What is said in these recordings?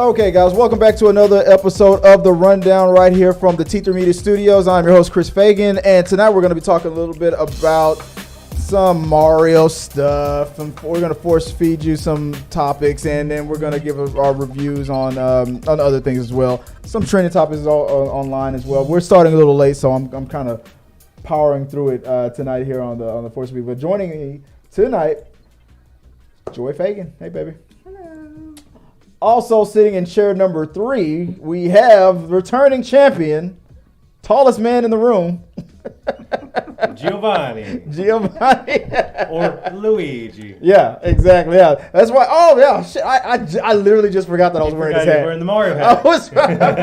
Okay, guys, welcome back to another episode of The Rundown right here from the Th3 Media Studios. I'm your host, Chris Fagan, and tonight we're going to be talking a little bit about some Mario stuff, and we're going to force feed you some topics, and then we're going to give our reviews on other things as well. Some trending topics online as well. We're starting a little late, so I'm kind of powering through it tonight here on the Force Feed. But joining me tonight, Joy Fagan. Hey, baby. Also sitting in chair number 3, we have returning champion, tallest man in the room, Giovanni. Or Luigi. Yeah, exactly. Yeah, that's why. Oh yeah, shit, I literally just forgot that I was wearing this hat. Wearing the Mario hat. I forgot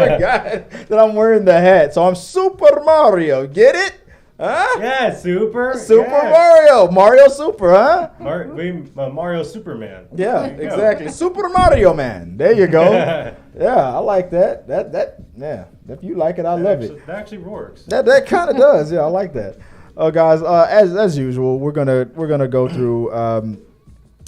that I'm wearing the hat. So I'm Super Mario. Get it? Huh? Yeah, Super yeah. Mario Super, huh? Mario Superman. Yeah, exactly. Super Mario Man. There you go. Yeah, I like that. Yeah. If you like it, I love it. That actually works. That kind of does. Yeah, I like that. Guys, as usual, we're gonna go through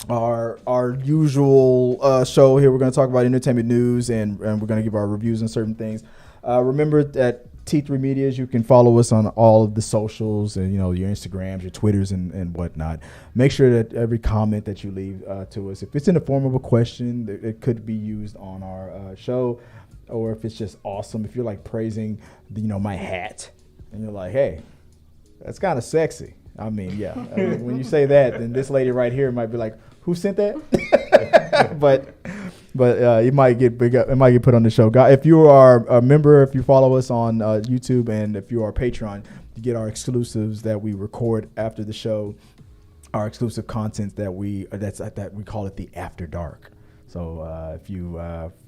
our usual show here. We're gonna talk about entertainment news and we're gonna give our reviews on certain things. Remember that Th3 Medias, you can follow us on all of the socials and your Instagrams, your Twitters and whatnot. Make sure that every comment that you leave to us, if it's in the form of a question, it could be used on our show, or if it's just awesome, if you're like praising my hat and you're like, hey, that's kind of sexy. I mean, yeah. When you say that, then this lady right here might be like, who sent that? but it might get big up. It might get put on the show. If you are a member, if you follow us on YouTube, and if you are a Patreon, you get our exclusives that we record after the show. Our exclusive content that we call it the After Dark. So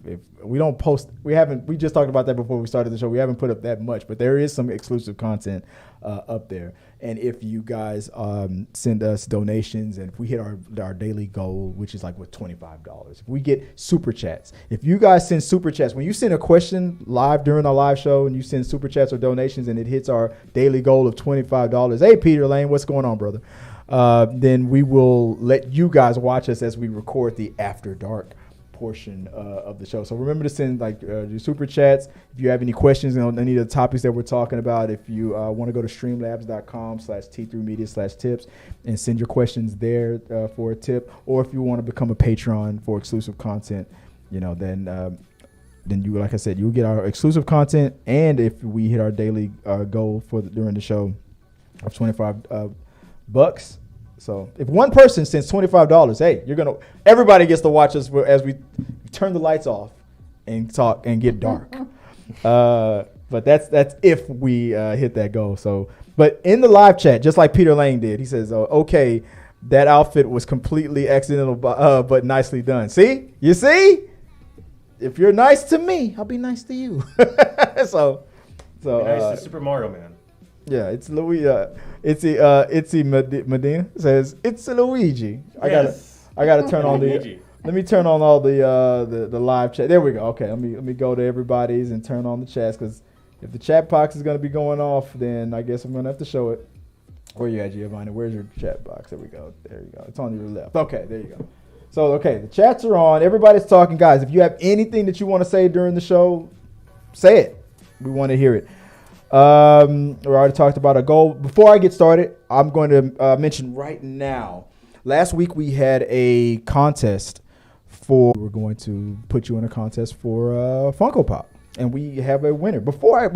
if we don't post, we just talked about that before we started the show. We haven't put up that much, but there is some exclusive content up there. And if you guys send us donations, and if we hit our daily goal, which is like $25, if we get super chats, if you guys send super chats, when you send a question live during our live show and you send super chats or donations and it hits our daily goal of $25, hey Peter Lane, what's going on, brother? Then we will let you guys watch us as we record the After Dark portion of the show. So remember to send your super chats. If you have any questions on any of the topics that we're talking about, if you want to go to streamlabs.com/Th3media/tips and send your questions there for a tip, or if you want to become a patron for exclusive content, then you, like I said, you'll get our exclusive content. And if we hit our daily goal during the show of $25 bucks. So if one person sends $25, hey, everybody gets to watch us as we turn the lights off and talk and get dark. But that's if we hit that goal. So, but in the live chat, just like Peter Lane did, he says, okay, that outfit was completely accidental, but nicely done. See? You see? If you're nice to me, I'll be nice to you. so be nice to Super Mario Man. Yeah, it's Luigi. Itzy Medina says it's Luigi. Yes. I gotta turn on the. Let me turn on all the live chat. There we go. Okay, let me go to everybody's and turn on the chats, because if the chat box is gonna be going off, then I guess I'm gonna have to show it. Where you at, Giovanni? Where's your chat box? There we go. There you go. It's on your left. Okay, there you go. So the chats are on. Everybody's talking, guys. If you have anything that you want to say during the show, say it. We want to hear it. We already talked about a goal. Before I get started, I'm going to mention right now. Last week we had a contest we're going to put you in a contest for Funko Pop, and we have a winner. Before I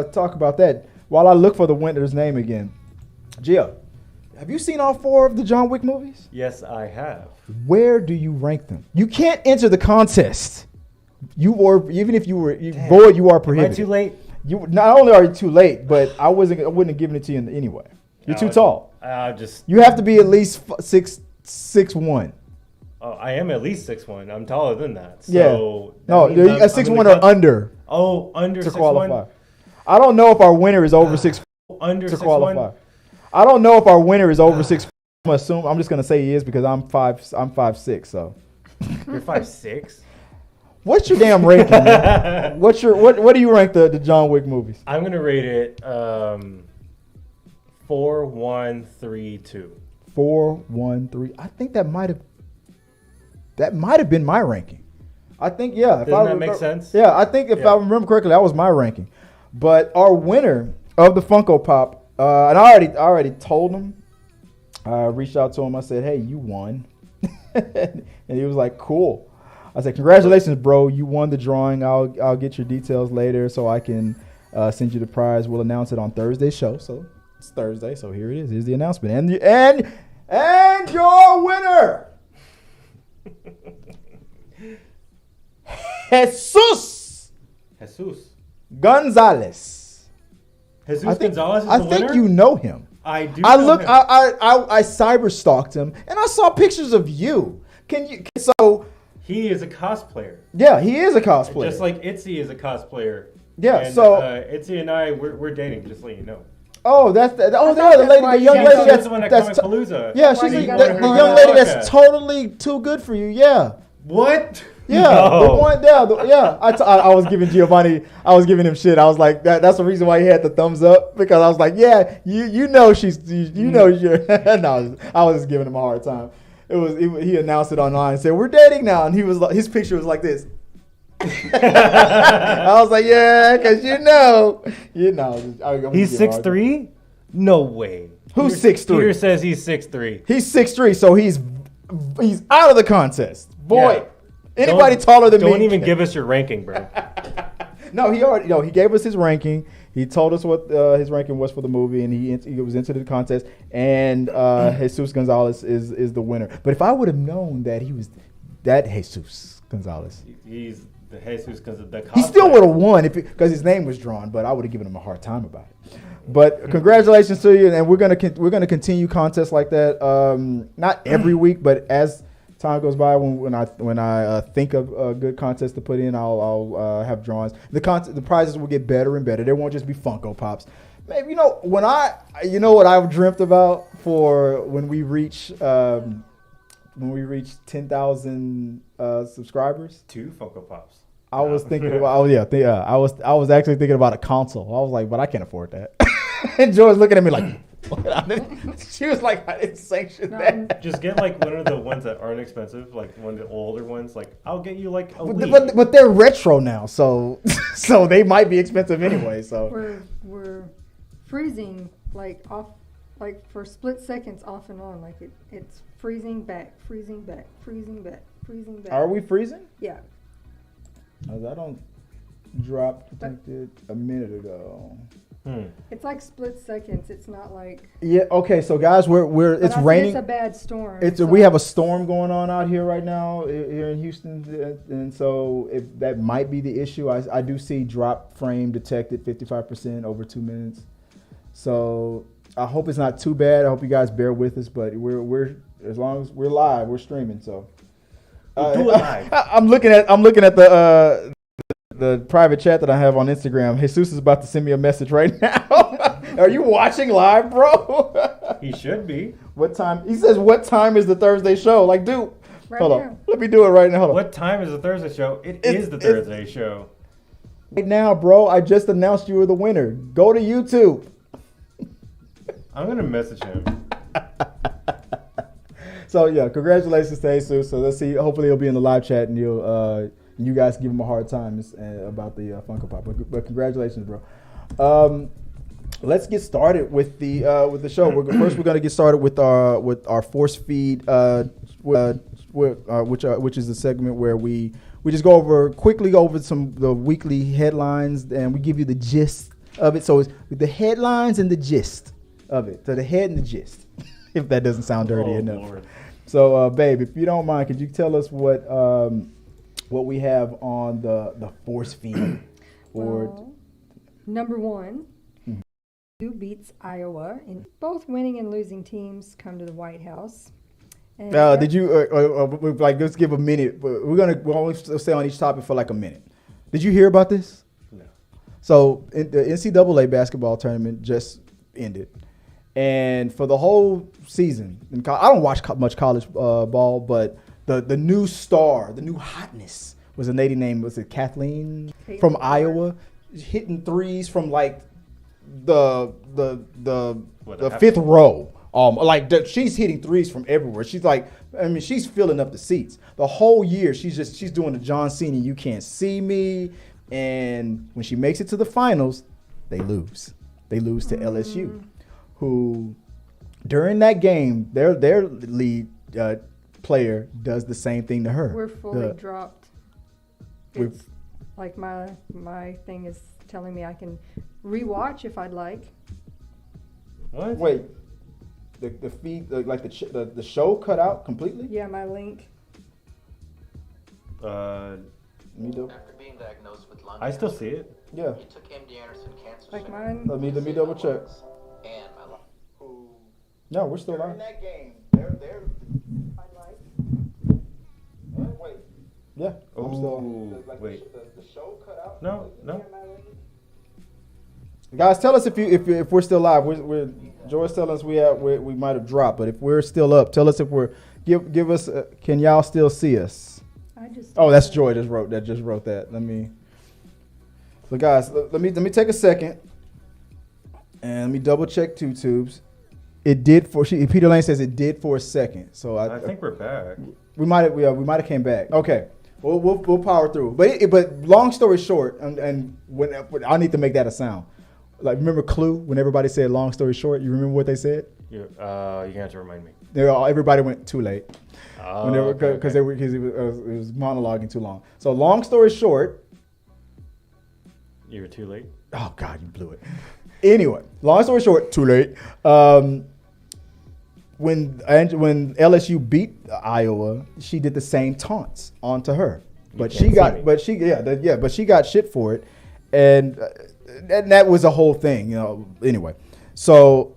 talk about that, while I look for the winner's name again, Gio, have you seen all 4 of the John Wick movies? Yes, I have. Where do you rank them? You can't enter the contest. Even if you were void, you are prohibited. Am I too late? You not only are you too late, but I wouldn't have given it to you anyway. You're too tall. You have to be at least 6'1". Oh, I am at least 6'1". I'm taller than that. So yeah. No, a 6'1" or under. Oh, under 6'1". To qualify. I don't know if our winner is over 6'1" under to 6'1". qualify. I don't know if our winner is over 6'1". I'm just gonna say he is, because I'm 5'6". So. You're 5'6". What's your damn ranking? Man? What do you rank the John Wick movies? I'm gonna rate it 4, 1, 3, 2. 4, 1, 3. I think that might have been my ranking. I think, yeah. Doesn't that make sense? Yeah, I think if I remember correctly, that was my ranking. But our winner of the Funko Pop, and I already told him. I reached out to him. I said, "Hey, you won," and he was like, "Cool." I said, "Congratulations, bro! You won the drawing. I'll get your details later so I can send you the prize. We'll announce it on Thursday's show. So it's Thursday. So here it is. Here's the announcement. And your winner, Jesus Gonzalez. Jesus Gonzalez is the winner? I think you know him. I do. I cyber stalked him and I saw pictures of you. So he is a cosplayer. Yeah, he is a cosplayer. Just like Itzy is a cosplayer. Yeah, and, so Itzy and I we're dating, just to let you know. Oh, the young lady that's Palooza. Yeah, she's the young lady that's totally too good for you. Yeah. What? Yeah, the one down. Yeah, I was giving Giovanni. I was giving him shit. I was like, that's the reason why he had the thumbs up, because I was like, yeah, you know you're. No, I was just giving him a hard time. He announced it online and said we're dating now, and he was like, his picture was like this. I was like, yeah, because you know. He's 6'3"? No way. Who's 6'3"? Peter says he's 6'3". He's 6'3", so he's out of the contest. Boy, anybody taller than me. Don't even give us your ranking, bro. No, he gave us his ranking. He told us what his ranking was for the movie, and he was into the contest. And Jesus Gonzalez is the winner. But if I would have known that he was that Jesus Gonzalez, he's the Jesus Gonzalez. He still would have won because his name was drawn. But I would have given him a hard time about it. But congratulations to you, and we're gonna continue contests like that. Not every week, but as time goes by, when I think of a good contest to put in, I'll have drawings. The prizes will get better and better. There won't just be Funko Pops. Maybe what I've dreamt about for when we reach 10,000 subscribers. 2 Funko Pops. I was thinking about I was actually thinking about a console. I was like, but I can't afford that. And Joy's looking at me like. She was like, I didn't sanction that. Just get like one of the ones that aren't expensive, like one of the older ones. Like I'll get you like a week. But they're retro now, so they might be expensive anyway. So we're freezing off for split seconds off and on, it's freezing back, freezing back, freezing back, freezing back. Are we freezing? Yeah. I don't drop detected a minute ago. It's like split seconds. It's not like. Yeah. Okay. So guys, it's raining. It's a bad storm. We have a storm going on out here right now here in Houston, and so that might be the issue. I do see drop frame detected 55% over 2 minutes. So I hope it's not too bad. I hope you guys bear with us, but we're as long as we're live, we're streaming. So do it live. I'm looking at the private chat that I have on Instagram. Jesus is about to send me a message right now. Are you watching live, bro? He should be. What time? He says, what time is the Thursday show? Like, dude, hold on. Let me do it right now. Hold on. What time is the Thursday show? It is the Thursday show. Right now, bro, I just announced you were the winner. Go to YouTube. I'm going to message him. So, yeah, congratulations to Jesus. So, let's see. Hopefully, he'll be in the live chat, and you guys give him a hard time about the Funko Pop. But congratulations, bro. Let's get started with the show. First, we're going to get started with our force feed, which is the segment where we just quickly go over the weekly headlines, and we give you the gist of it. So it's the headlines and the gist of it. So the head and the gist, if that doesn't sound dirty enough. Lord. So, babe, if you don't mind, could you tell us what we have on the force feed? Well, number 1, who beats Iowa, and both winning and losing teams come to the White House. And did you let's give a minute? We'll only stay on each topic for like a minute. Did you hear about this? No. So the NCAA basketball tournament just ended, and for the whole season, I don't watch much college ball, but the new star, the new hotness was a lady named Kathleen from Iowa, hitting threes from like the fifth row She's hitting threes from everywhere. She's like, I mean, she's filling up the seats. The whole year, she's doing the John Cena, you can't see me. And when she makes it to the finals, they lose. They lose to LSU, who during that game, their lead player does the same thing to her. We're fully dropped. It's like my thing is telling me I can rewatch if I'd like. What? Wait, the feed, the show cut out completely? Yeah, my link. After being diagnosed with lung I still see it. Yeah. he took MD Anderson Cancer Like Center. mine. Let me double check. And my lung. No, we're still live. that game, I'd like. Wait. Yeah, I'm still. Ooh, wait. The show cut out. No. Yeah, my link. Guys, tell us if we're still live. Joy's telling us we might have dropped, but if we're still up, tell us if we're give us. Can y'all still see us? Oh, that's Joy just wrote that. Let me. So guys, let me take a second, and let me double check tubes. It did Peter Lane says it did for a second. So I think we're back. we might have came back. Okay, we'll power through. But long story short, and when I need to make that a sound. Like, remember Clue when everybody said long story short? You remember what they said? You're gonna have to remind me. Everybody went too late. Because it was monologuing too long. So long story short. You were too late. Oh God, you blew it. Anyway, long story short, too late. When LSU beat Iowa, she did the same taunts onto her, but she got shit for it, and that was a whole thing, Anyway, so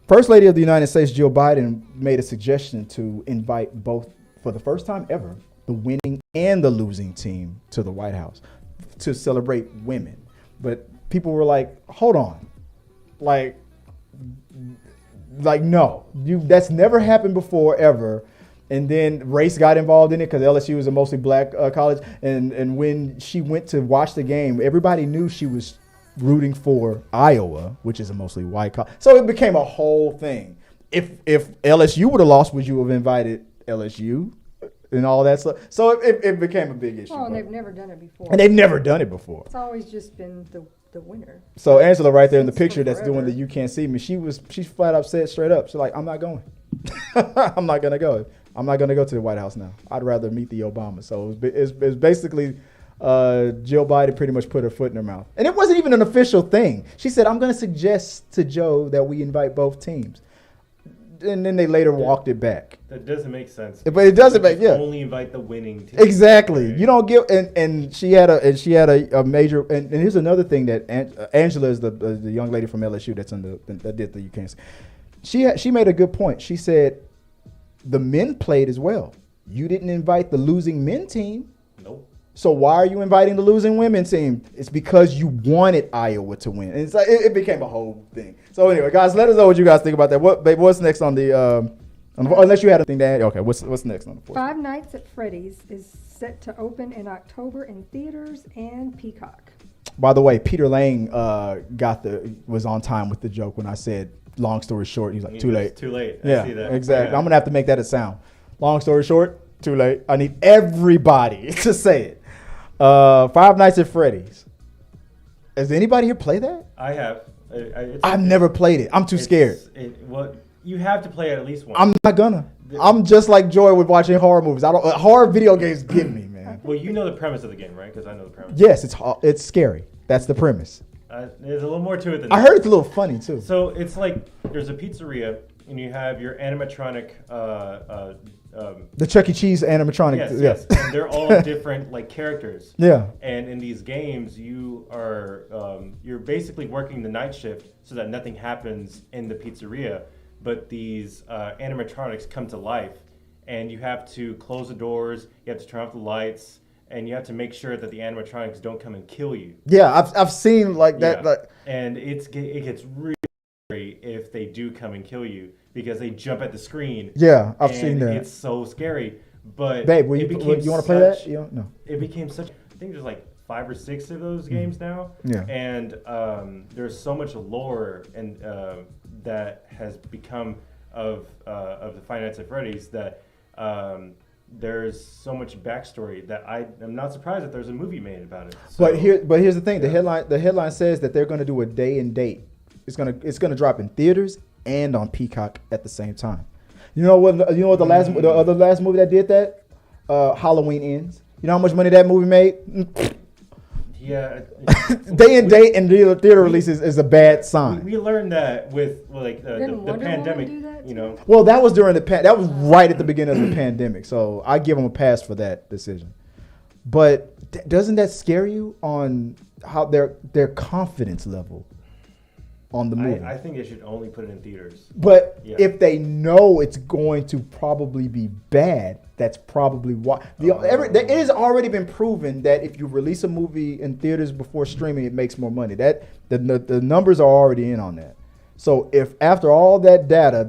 First Lady of the United States, Jill Biden, made a suggestion to invite both, for the first time ever, the winning and the losing team to the White House to celebrate women. But people were like, hold on. Like no, that's never happened before, ever. And then race got involved in it because LSU is a mostly black college. And when she went to watch the game, everybody knew she was rooting for Iowa, which is a mostly white college. So it became a whole thing. If LSU would have lost, would you have invited LSU and all that stuff? So it became a big issue. Oh, and they've never done it before. And they've never done it before. It's always just been the winner. So Angela right there in the picture that's forever. doing the You Can't See Me, she's flat up said straight up. She's like, I'm not going. I'm not going to go. I'm not going to go to the White House now. I'd rather meet the Obama. So it's basically Jill Biden pretty much put her foot in her mouth. And it wasn't even an official thing. She said, I'm going to suggest to Joe that we invite both teams. And then they later walked it back. That doesn't make sense. But it doesn't make, yeah. Only invite the winning team. Exactly. Right? You don't give, and she had a major, and here's another thing that Angela is the young lady from LSU that did the You Can't See. She made a good point. She said, the men played as well. You didn't invite the losing men team. Nope. So why are you inviting the losing women team? It's because you wanted Iowa to win. And it's like it became a whole thing. So anyway, guys, let us know what you guys think about that. What's next on the unless you had anything to add? Okay, what's next on the fourth? Five Nights at Freddy's is set to open in October in theaters and Peacock. By the way, Peter Lang was on time with the joke when I said long story short. He's like, too late. Too late. Yeah, I see that. Exactly. Yeah. I'm gonna have to make that a sound. Long story short, too late. I need everybody to say it. Five Nights at Freddy's. Has anybody here played that? I have. I've never played it. I'm too scared. You have to play it at least once. I'm not gonna. I'm just like Joy with watching horror movies. Horror video games get me, man. Well, you know the premise of the game, right? Because I know the premise. Yes, it's scary. That's the premise. There's a little more to it than I heard it's a little funny too. So it's like there's a pizzeria, and you have your animatronic. The Chuck E. Cheese animatronic. Yes. And they're all different like characters. Yeah. And in these games, you are you're basically working the night shift so that nothing happens in the pizzeria, but these animatronics come to life, and you have to close the doors, you have to turn off the lights, and you have to make sure that the animatronics don't come and kill you. Yeah, I've seen like that. Yeah. Like, and it gets really scary if they do come and kill you because they jump at the screen. Yeah, I've seen that. It's so scary. But babe, you want to play that? No. It became such. I think there's like 5 or 6 of those games now. Yeah. And there's so much lore and that has become of the Five Nights at Freddy's that there's so much backstory that I am not surprised that there's a movie made about it. So, But here's the thing: the headline says that they're going to do a day and date. It's gonna drop in theaters and on Peacock at the same time. You know what the last movie that did that? Halloween Ends. You know how much money that movie made? Yeah. Day and date and theater releases is a bad sign. We learned that with like the Wonder pandemic. Woman do that You know. Well, that was during that was right at the beginning of the pandemic, so I give them a pass for that decision. But doesn't that scare you on how their confidence level on the movie? I think they should only put it in theaters. But Yeah. if they know it's going to probably be bad, that's probably why. It has already been proven that if you release a movie in theaters before streaming, it makes more money. That the numbers are already in on that. So if after all that data,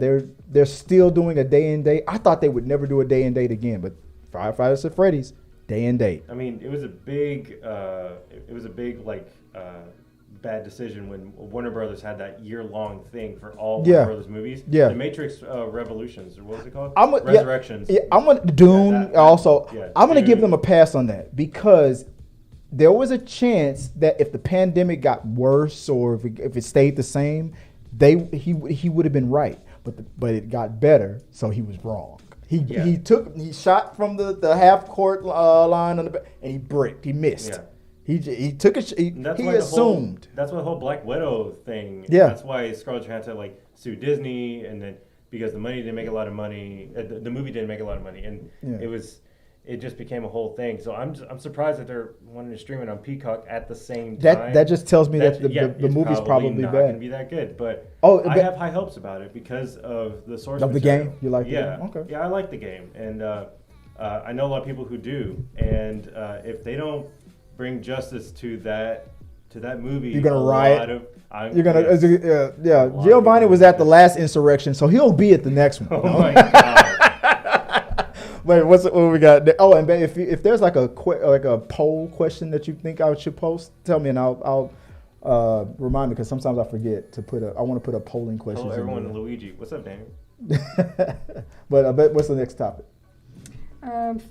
they're still doing a day and date, I thought they would never do a day and date again. But Five Nights at Freddy's, day and date. I mean, it was a big bad decision when Warner Brothers had that year-long thing for all Warner Brothers movies. Yeah. The Matrix Revolutions, or what was it called? Resurrections. Yeah, I'm gonna Dune also. Yeah, I'm gonna give Dune. them a pass on that because there was a chance that if the pandemic got worse or if it stayed the same, he would have been right. But it got better, so he was wrong. He shot from the half court line on the back, and he bricked. He missed. Yeah. He took it. He assumed. That's why the whole Black Widow thing. Yeah. That's why Scarlett Johansson sued Disney, and then because the money didn't make a lot of money, the movie didn't make a lot of money, and it just became a whole thing. So I'm surprised that they're wanting to stream it on Peacock at the same time. That just tells me that the movie's probably not bad. Going to be that good, but I have high hopes about it because of the source of the material. game. You like the game? Okay. Yeah, I like the game, and I know a lot of people who do, and if they don't bring justice to that movie, you're gonna riot. You're gonna Giovanni was at the last insurrection, so he'll be at the next one. Oh my god. Wait, what we got? Oh, and if there's like a poll question that you think I should post, tell me and I'll remind me because sometimes I forget to I want to put a polling question. Hello everyone, Luigi. What's up, Daniel? But what's the next topic?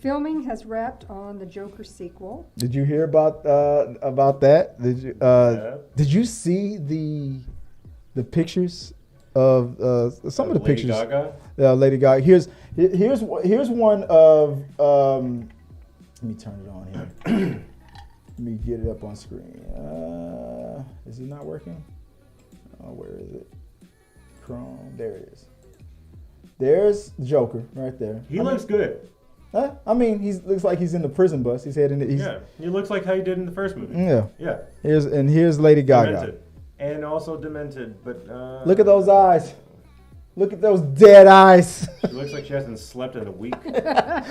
Filming has wrapped on the Joker sequel. Did you hear about that? Did you see the pictures of some of the Lady pictures? Gaga? Yeah, Lady Gaga. Here's one of. Let me turn it on here. Let me get it up on screen. Is it not working? Oh, where is it? Chrome. There it is. There's Joker right there. He looks good. I mean, he looks like he's in the prison bus. He's heading. He looks like how he did in the first movie. Yeah. Here's Lady Gaga. Demented. And also demented, but look at those eyes. Look at those dead eyes. She looks like she hasn't slept in a week. Maybe not.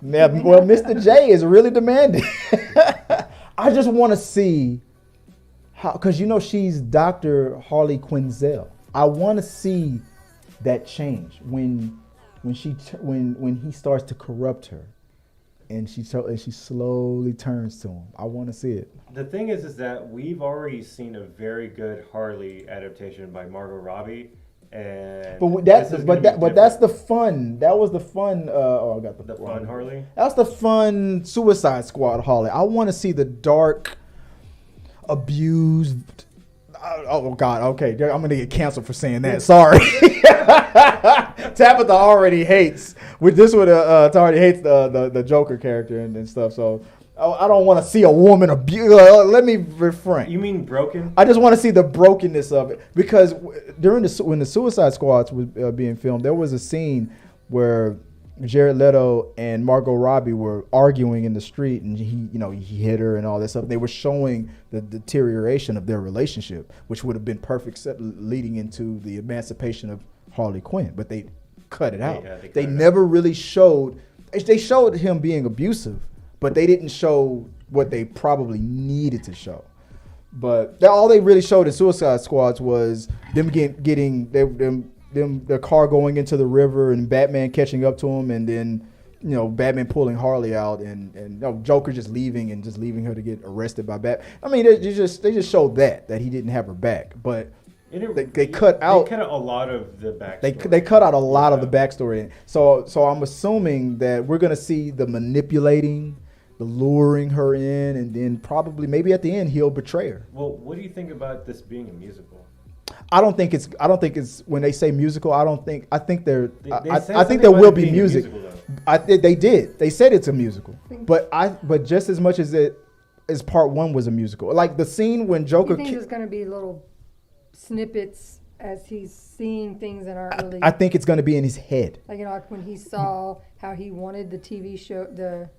Yeah, well, Mr. J is really demanding. I just want to see how, because she's Dr. Harley Quinzel. I want to see that change when he starts to corrupt her, and she slowly turns to him. I want to see it. The thing is that we've already seen a very good Harley adaptation by Margot Robbie, and that's the fun. That was the fun. I got the fun Harley. That's the fun Suicide Squad Harley. I want to see the dark, abused. Oh God! Okay, I'm gonna get canceled for saying that. Sorry. Tabitha already hates. With this one, already hates the Joker character and stuff. So I don't want to see a woman abuse. Let me refrain. You mean broken? I just want to see the brokenness of it because when the Suicide Squads was being filmed, there was a scene where Jared Leto and Margot Robbie were arguing in the street, and he hit her and all that stuff. They were showing the deterioration of their relationship, which would have been perfect leading into the emancipation of Harley Quinn, but they cut it out. They never really showed. They showed him being abusive, but they didn't show what they probably needed to show. But all they really showed in Suicide Squads was them getting their car going into the river and Batman catching up to him, and then Batman pulling Harley out, and Joker just leaving her to get arrested by Batman. I mean, they just showed that he didn't have her back, but They cut out. They cut out a lot of the backstory. They cut out a lot of the backstory. So I'm assuming that we're gonna see the manipulating, the luring her in, and then probably maybe at the end he'll betray her. Well, what do you think about this being a musical? I don't think it's when they say musical. I think there something will about it be being a music. musical, They did. They said it's a musical, but just as much as part one was a musical. Like the scene when Joker. You think there's going to be little snippets as he's seeing things in our early. I think it's going to be in his head. Like when he saw how he wanted the TV show the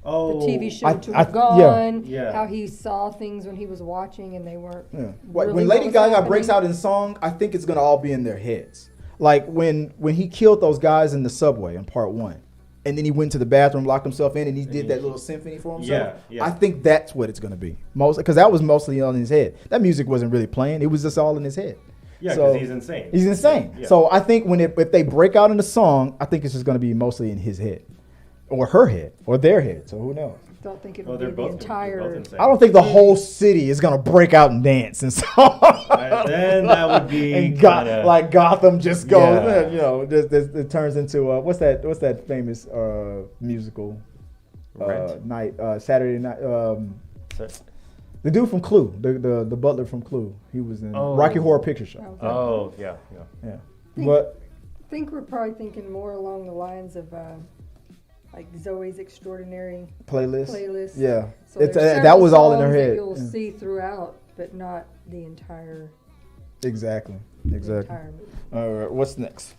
Oh, TV show to have gone. Yeah. How he saw things when he was watching and they weren't. Yeah. Really When what Lady was Gaga happening. breaks out in song, I think it's gonna all be in their heads. Like when he killed those guys in the subway in part one, and then he went to the bathroom, locked himself in, and he did that little symphony for himself. Yeah. I think that's what it's gonna be. Because that was mostly on his head. That music wasn't really playing. It was just all in his head. Yeah, So- because he's insane. He's insane. Yeah. So I think if they break out in the song, I think it's just gonna be mostly in his head, or her head, or their head. So who knows? Don't think it Oh, would they're be the both entire. insane. I don't think the whole city is gonna break out and dance and song. Then that would be and kinda- like Gotham just goes, Yeah. it turns into what's that famous musical Rent? night Saturday night. So- The dude from Clue, the butler from Clue, he was in Oh. Rocky Horror Picture Show. Oh, yeah. Yeah, Think- but I think we're probably thinking more along the lines of like Zoe's Extraordinary playlist. playlist. Yeah, So it's there's that several was all in her songs that head. You'll Yeah. see throughout, but not the entire. Exactly. The entire movie. All right, what's next?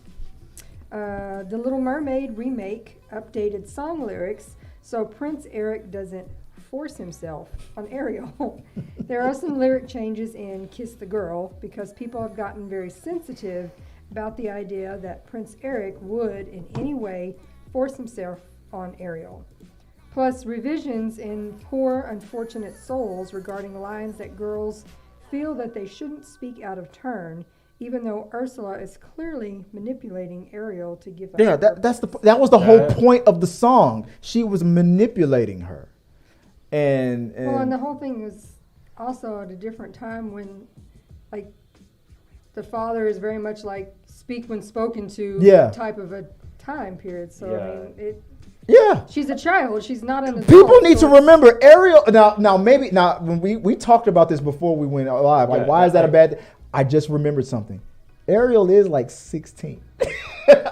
The Little Mermaid remake updated song lyrics so Prince Eric doesn't force himself on Ariel. There are some lyric changes in Kiss the Girl because people have gotten very sensitive about the idea that Prince Eric would in any way force himself on Ariel. Plus revisions in Poor Unfortunate Souls regarding lines that girls feel that they shouldn't speak out of turn, even though Ursula is clearly manipulating Ariel to give up. Yeah, her that was the whole That- point of the song. She was manipulating her, and Well, and the whole thing was also at a different time when, like, the father is very much like speak when spoken to Yeah. type of a time period. So I Yeah. mean, yeah. she's a child. She's not an adult. People need so to remember Ariel. Now when we talked about this before we went live. Like, Yeah, why is that a bad? I just remembered something. Ariel is like 16.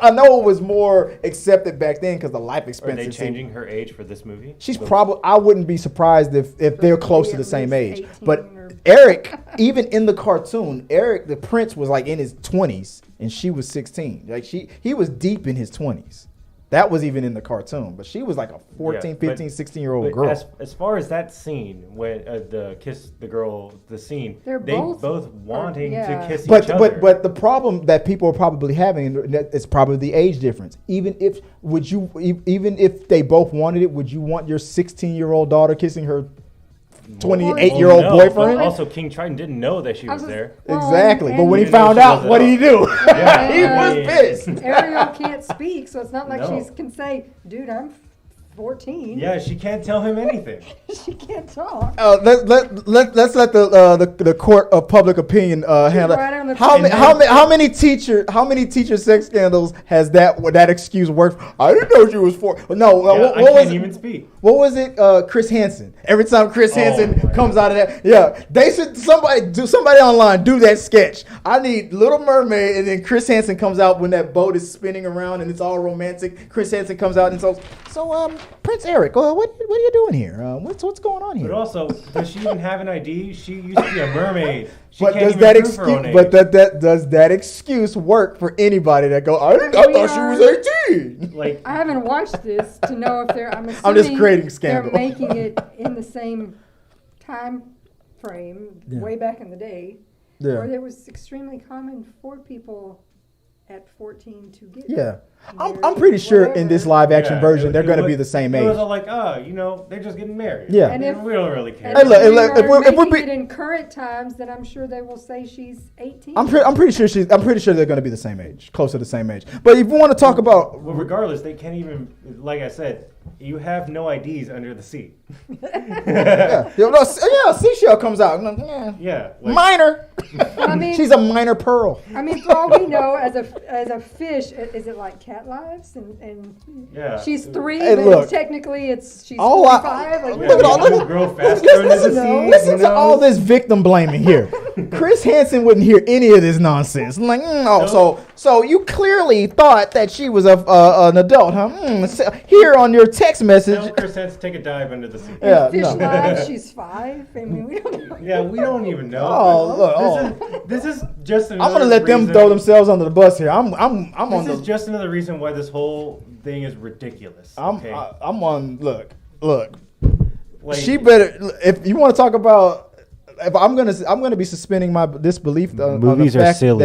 I know it was more accepted back then because the life Are expectancy. they changing her age for this movie? She's So- probably. I wouldn't be surprised if they're close to at the same least age. 18 But or- Eric, even in the cartoon, Eric the prince was like in his 20s and she was 16. Like he was deep in his 20s. That was even in the cartoon, but she was like a 14, Yeah, but- 15, 16-year-old But girl. as far as that scene, when the kiss the girl, the scene, They're they both- both wanting yeah. to kiss each other. But the problem that people are probably having is probably the age difference. Even if they both wanted it, would you want your 16-year-old daughter kissing her 28-year-old no, boyfriend? But also, King Triton didn't know that she I was was- there. Well, Exactly. But and- when he Even though found she out, wasn't what did he do? Yeah. He I was mean- pissed. Ariel can't speak, so it's not like No. she can say, "Dude, I'm 14." Yeah, she can't tell him anything. She can't talk. Let's let the court of public opinion handle right on the it. How many teacher sex scandals has that excuse worked? I didn't know she was 4. No, Yeah, what I was can't it? even speak. What was it? Chris Hansen. Every time Chris Oh, Hansen my comes out of that, yeah, they should somebody online do that sketch. I need Little Mermaid, and then Chris Hansen comes out when that boat is spinning around and it's all romantic. Chris Hansen comes out and so Prince Eric, what are you doing here? What's going on here? But also, does she even have an ID? She used to be a mermaid. She But can't does even that prove her own excuse? But age. does that excuse work for anybody that go? I thought she was 18. Like, I haven't watched this to know if they're. I'm assuming I'm just creating scandal. They're making it in the same time frame, Yeah. way back in the day, Yeah. where it was extremely common for people at 14 to get. Yeah, I'm married, pretty sure in this whatever. live action yeah, version they're it going to was- be the same It was age. all like, they're just getting married. Yeah. And if- we don't really care. And Hey, look, if, we look, are if we're making be- it in current times, then I'm sure they will say she's 18. I'm pretty sure they're going to be the same age, close to the same age. But if you want to talk about, Well, regardless, they can't even, like I said, You have no IDs under the seat. Seashell comes out. Yeah. Minor. I mean, She's a minor pearl. I mean, for all we know, as a fish, is it like cat lives? And Yeah. she's 3, Hey, but look. technically she's All 45. Like, look at all People this. grow faster under the seat. Listen to all this victim blaming here. Chris Hansen wouldn't hear any of this nonsense. I'm like, so you clearly thought that she was an adult, huh? So here on your text message. Tell Chris has to take a dive under the seat. Yeah, Fish no. lives, she's 5. I mean, we don't know. Yeah, we don't even know. Oh, look, This is just another I'm gonna let them reason- throw themselves under the bus here. I'm on This is the. just another reason why this whole thing is ridiculous. I'm on. Look. Like, She better. If you want to talk about, if I'm gonna be suspending my disbelief on Movies the are fact silly.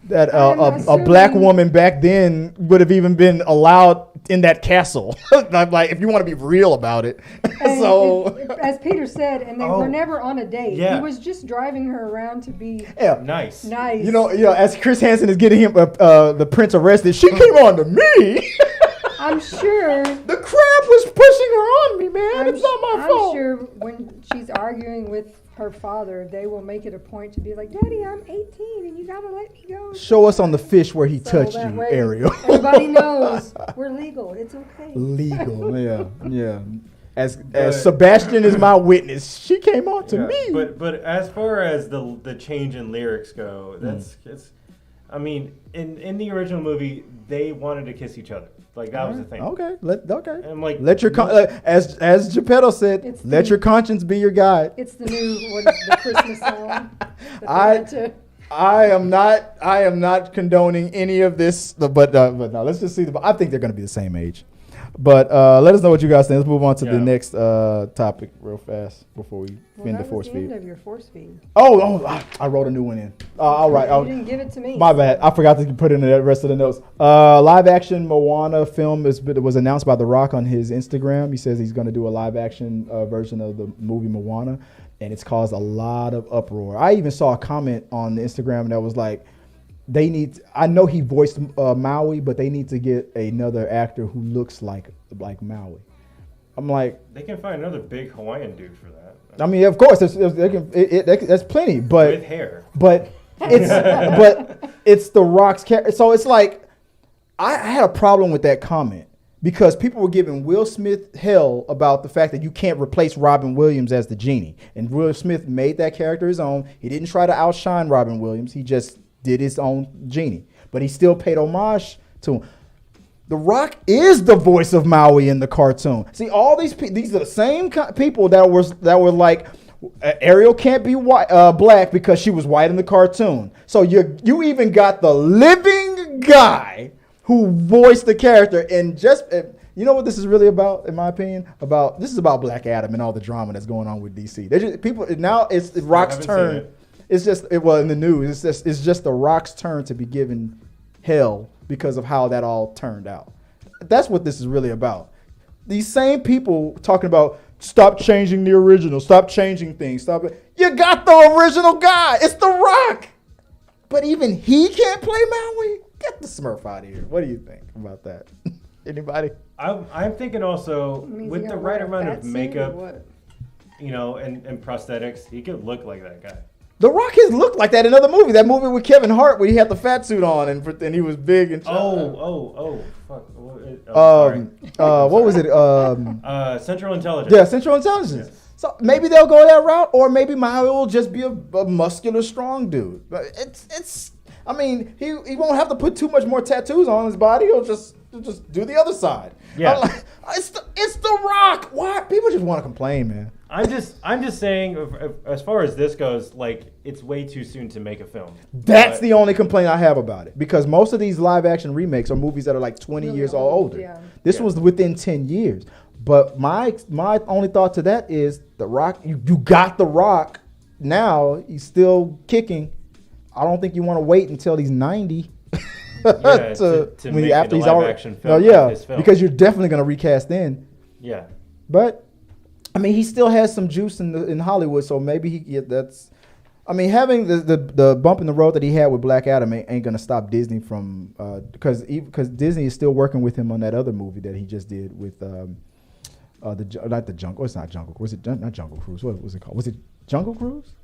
that I'm a black assuming- woman back then would have even been allowed in that castle. Like, if you want to be real about it. And So as Peter said, and they Oh. were never on a date. Yeah. He was just driving her around to be yeah. nice. nice. You know, as Chris Hansen is getting him the prince arrested, she came on to me. I'm sure. The crab was pushing her on me, man. It's not my I'm fault. sure when she's arguing with her father, they will make it a point to be like, "Daddy, I'm 18, and you gotta let me go." Show us on the fish where he So touched that you, way Ariel. Everybody knows we're legal. It's okay. Legal, yeah. As But- Sebastian is my witness, she came on to Yeah, me. But as far as the change in lyrics go, it's. I mean, in the original movie, they wanted to kiss each other. Like that was the thing. Okay, And I'm like, let your as Geppetto said, It's let the- your conscience be your guide. It's the new what is the Christmas song. that they I- had to- I am not condoning any of this, but no, let's just see. I think they're going to be the same age. But let us know what you guys think. Let's move on to the Yeah. next topic real fast before we end the that force was the end feed. of your force feed. I wrote a new one in. All right. You didn't give it to me. My bad. I forgot to put in the rest of the notes. Live action Moana film was announced by The Rock on his Instagram. He says he's going to do a live action version of the movie Moana, and it's caused a lot of uproar. I even saw a comment on the Instagram that was like, I know he voiced Maui, but they need to get another actor who looks like Maui. I'm like, they can find another big Hawaiian dude for that. I mean, of course, there's plenty, but With hair. But it's The Rock's character. So it's like, I had a problem with that comment because people were giving Will Smith hell about the fact that you can't replace Robin Williams as the genie. And Will Smith made that character his own. He didn't try to outshine Robin Williams. He just did his own genie. But he still paid homage to him. The Rock is the voice of Maui in the cartoon. See, all these are the same people that were like, Ariel can't be white, black because she was white in the cartoon. So you even got the living guy who voiced the character, and you know what this is really about, in my opinion? This is about Black Adam and all the drama that's going on with DC. It's Rock's haven't turn. seen it. It's just in the news. It's just The Rock's turn to be given hell because of how that all turned out. That's what this is really about. These same people talking about stop changing the original, stop changing things, stop it. You got the original guy. It's The Rock. But even he can't play Maui? Get the Smurf out of here. What do you think about that? Anybody? I'm thinking also Means with you the gotta right wear a amount fat of suit or makeup, what? and prosthetics, he could look like that guy. The Rock has looked like that in another movie. That movie with Kevin Hart where he had the fat suit on and he was big and Fuck. what was it? Central Intelligence. Yeah, Central Intelligence. Yes. So maybe they'll go that route, or maybe Maui will just be a muscular, strong dude. But it's. I mean, he won't have to put too much more tattoos on his body. He'll just do the other side. Yeah. I'm like, it's the Rock. Why people just want to complain, man? I'm just saying, as far as this goes, like it's way too soon to make a film. That's the only complaint I have about it, because most of these live action remakes are movies that are like 20 Really years or old, older. yeah. This Yeah. was within 10 years. But my only thought to that is The Rock. You got The Rock now. He's still kicking. I don't think you want to wait until he's 90. To make it a live-action film, like his film. because you're definitely going to recast then. Yeah. But I mean, he still has some juice in Hollywood, so maybe that's. I mean, having the bump in the road that he had with Black Adam ain't gonna stop Disney from because Disney is still working with him on that other movie that he just did with not the Jungle. It's not Jungle. Was it not Jungle Cruise? What was it called? Was it Jungle Cruise?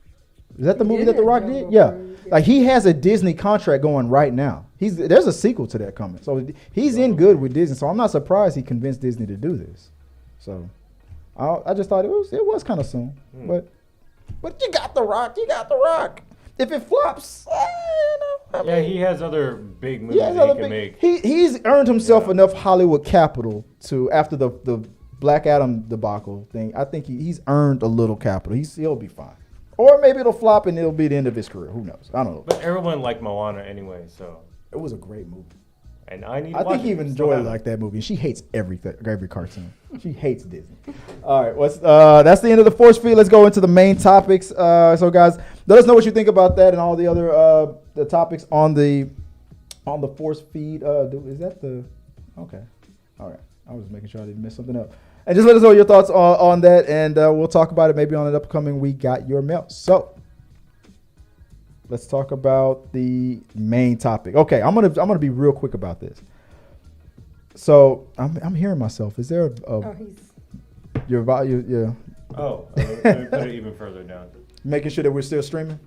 Is that the movie that The Rock did? Yeah. Like he has a Disney contract going right now. There's a sequel to that coming. So he's in good with Disney. So I'm not surprised he convinced Disney to do this. So I just thought it was kind of soon. But you got The Rock. You got The Rock. If it flops, he has other big movies he can make. He's earned himself enough Hollywood capital to after the Black Adam debacle thing. I think he's earned a little capital. He'll be fine. Or maybe it'll flop and it'll be the end of his career. Who knows? I don't know. But everyone liked Moana anyway, so it was a great movie. And I think even Joy liked that movie. She hates every cartoon. She hates Disney. All right, that's the end of the force feed. Let's go into the main topics. So guys, let us know what you think about that and all the other the topics on the force feed. Is that the okay? All right. I was making sure I didn't miss something else. And just let us know your thoughts on that, and we'll talk about it maybe on an upcoming We Got Your Mail. So let's talk about the main topic. Okay, I'm gonna be real quick about this. So I'm hearing myself. Is there your volume? Yeah. Let me put it even further down. Making sure that we're still streaming.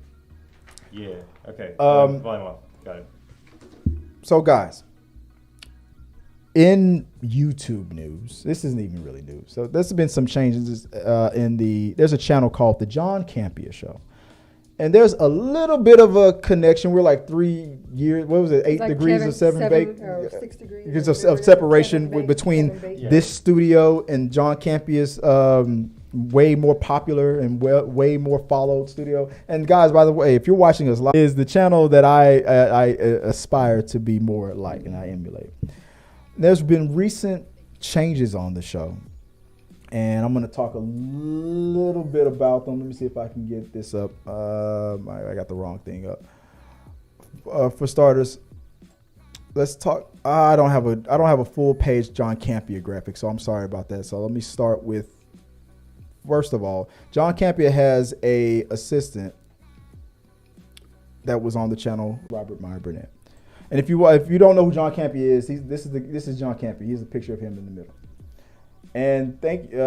Yeah. Okay. Volume off. Got it. So guys. In YouTube news, this isn't even really news. So there's been some changes there's a channel called the John Campea Show. And there's a little bit of a connection. We're like 3 years, what was it, 8 like degrees or 6 degrees of separation between this studio and John Campea's way more popular and way more followed studio. And guys, by the way, if you're watching us live, is the channel that I aspire to be more like and I emulate. There's been recent changes on the show, and I'm going to talk a little bit about them. Let me see if I can get this up. I got the wrong thing up. For starters, let's talk. I don't have a full page John Campea graphic, so I'm sorry about that. So let me start with. First of all, John Campea has a assistant that was on the channel, Robert Meyer Burnett. And if you don't know who John Campea is, this is John Campea. Here's a picture of him in the middle. And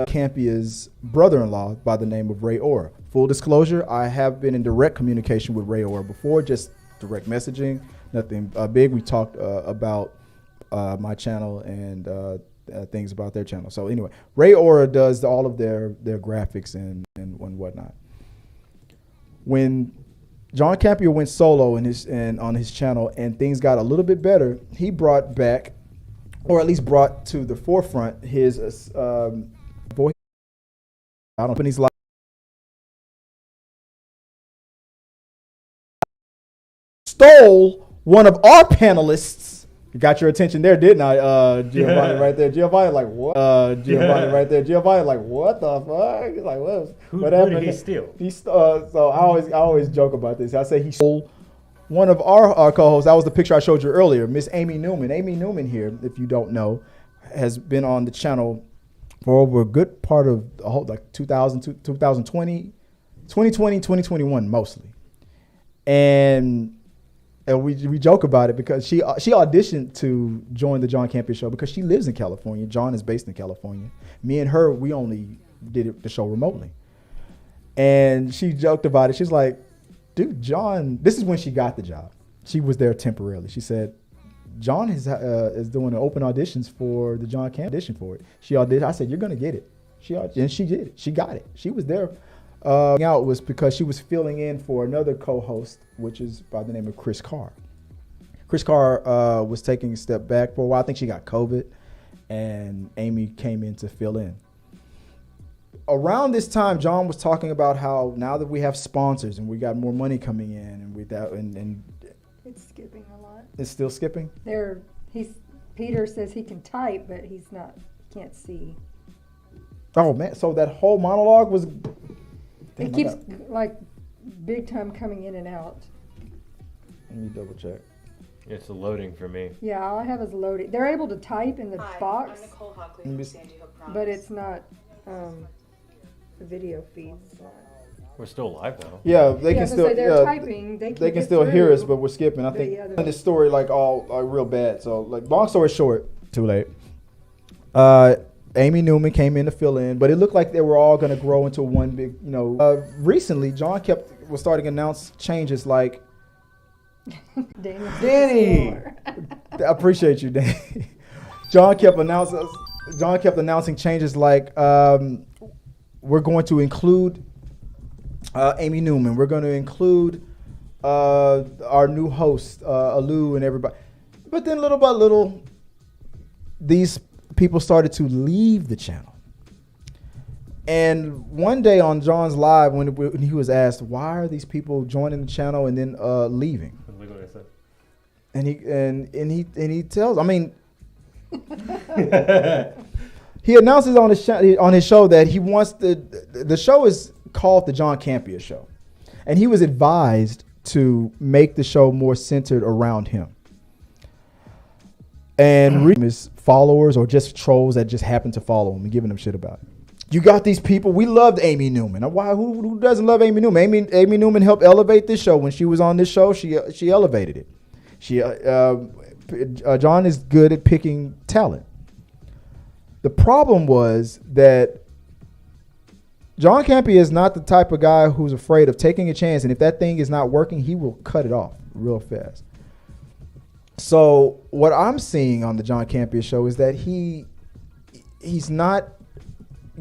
Campea's brother-in-law by the name of Ray Ora. Full disclosure, I have been in direct communication with Ray Ora before, just direct messaging, nothing big. We talked about my channel and things about their channel. So anyway, Ray Ora does all of their graphics and whatnot. When John Campea went solo on his channel, and things got a little bit better. He brought back, or at least brought to the forefront, his voice. I don't think he's like stole one of our panelists. Got your attention there, didn't I, Giovanni? Right there, Giovanni. Like what? Giovanni, right there, Giovanni. Like what the fuck? He's like what? Who did he steal? So I always joke about this. I say he stole one of our co-hosts. That was the picture I showed you earlier, Miss Amy Newman. Amy Newman here, if you don't know, has been on the channel for over a good part of the whole, like 2020, 2021 mostly, and we joke about it because she auditioned to join the John Campea Show because she lives in California. John is based in California. Me and her, we only did the show remotely. And she joked about it. She's like, dude, John, this is when she got the job. She was there temporarily. She said, John is doing open auditions for the John Campea audition for it. She auditioned. I said, you're going to get it. And she did it. She got it. She was there. Out was because she was filling in for another co-host, which is by the name of Chris Carr. Chris Carr was taking a step back for a while. I think she got COVID, and Amy came in to fill in. Around this time, John was talking about how now that we have sponsors and we got more money coming in, and with that, and it's skipping a lot. It's still skipping. Peter says he can type, but can't see. Oh man! So that whole monologue was. It keeps like big time coming in and out. Let me double check. It's loading for me. Yeah, all I have is loading. They're able to type in the box, I'm Nicole Hockley from Sandy Hook Promise. but it's not the video feeds. We're still alive though. Yeah, they can so still. they're typing. They can can still hear through. us, but we're skipping. I But think yeah, they're- this story all real bad. So long story short, too late. Amy Newman came in to fill in, but it looked like they were all going to grow into one big. Recently, John was starting to announce changes like. Danny! I appreciate you, Danny. John kept announcing changes like we're going to include Amy Newman. We're going to include our new host, Alu, and everybody. But then little by little, these people started to leave the channel. And one day on John's live, when he was asked, why are these people joining the channel and then leaving? And he tells, I mean, he announces on his show that he wants the show is called the John Campea Show, and he was advised to make the show more centered around him. And his followers or just trolls that just happen to follow him and giving him shit about it. You got these people. We loved Amy Newman. Why? Who doesn't love Amy Newman? Amy Newman helped elevate this show. When she was on this show, she elevated it. John is good at picking talent. The problem was that John Campea is not the type of guy who's afraid of taking a chance, and if that thing is not working, he will cut it off real fast. So what I'm seeing on the John Campea show is that he's not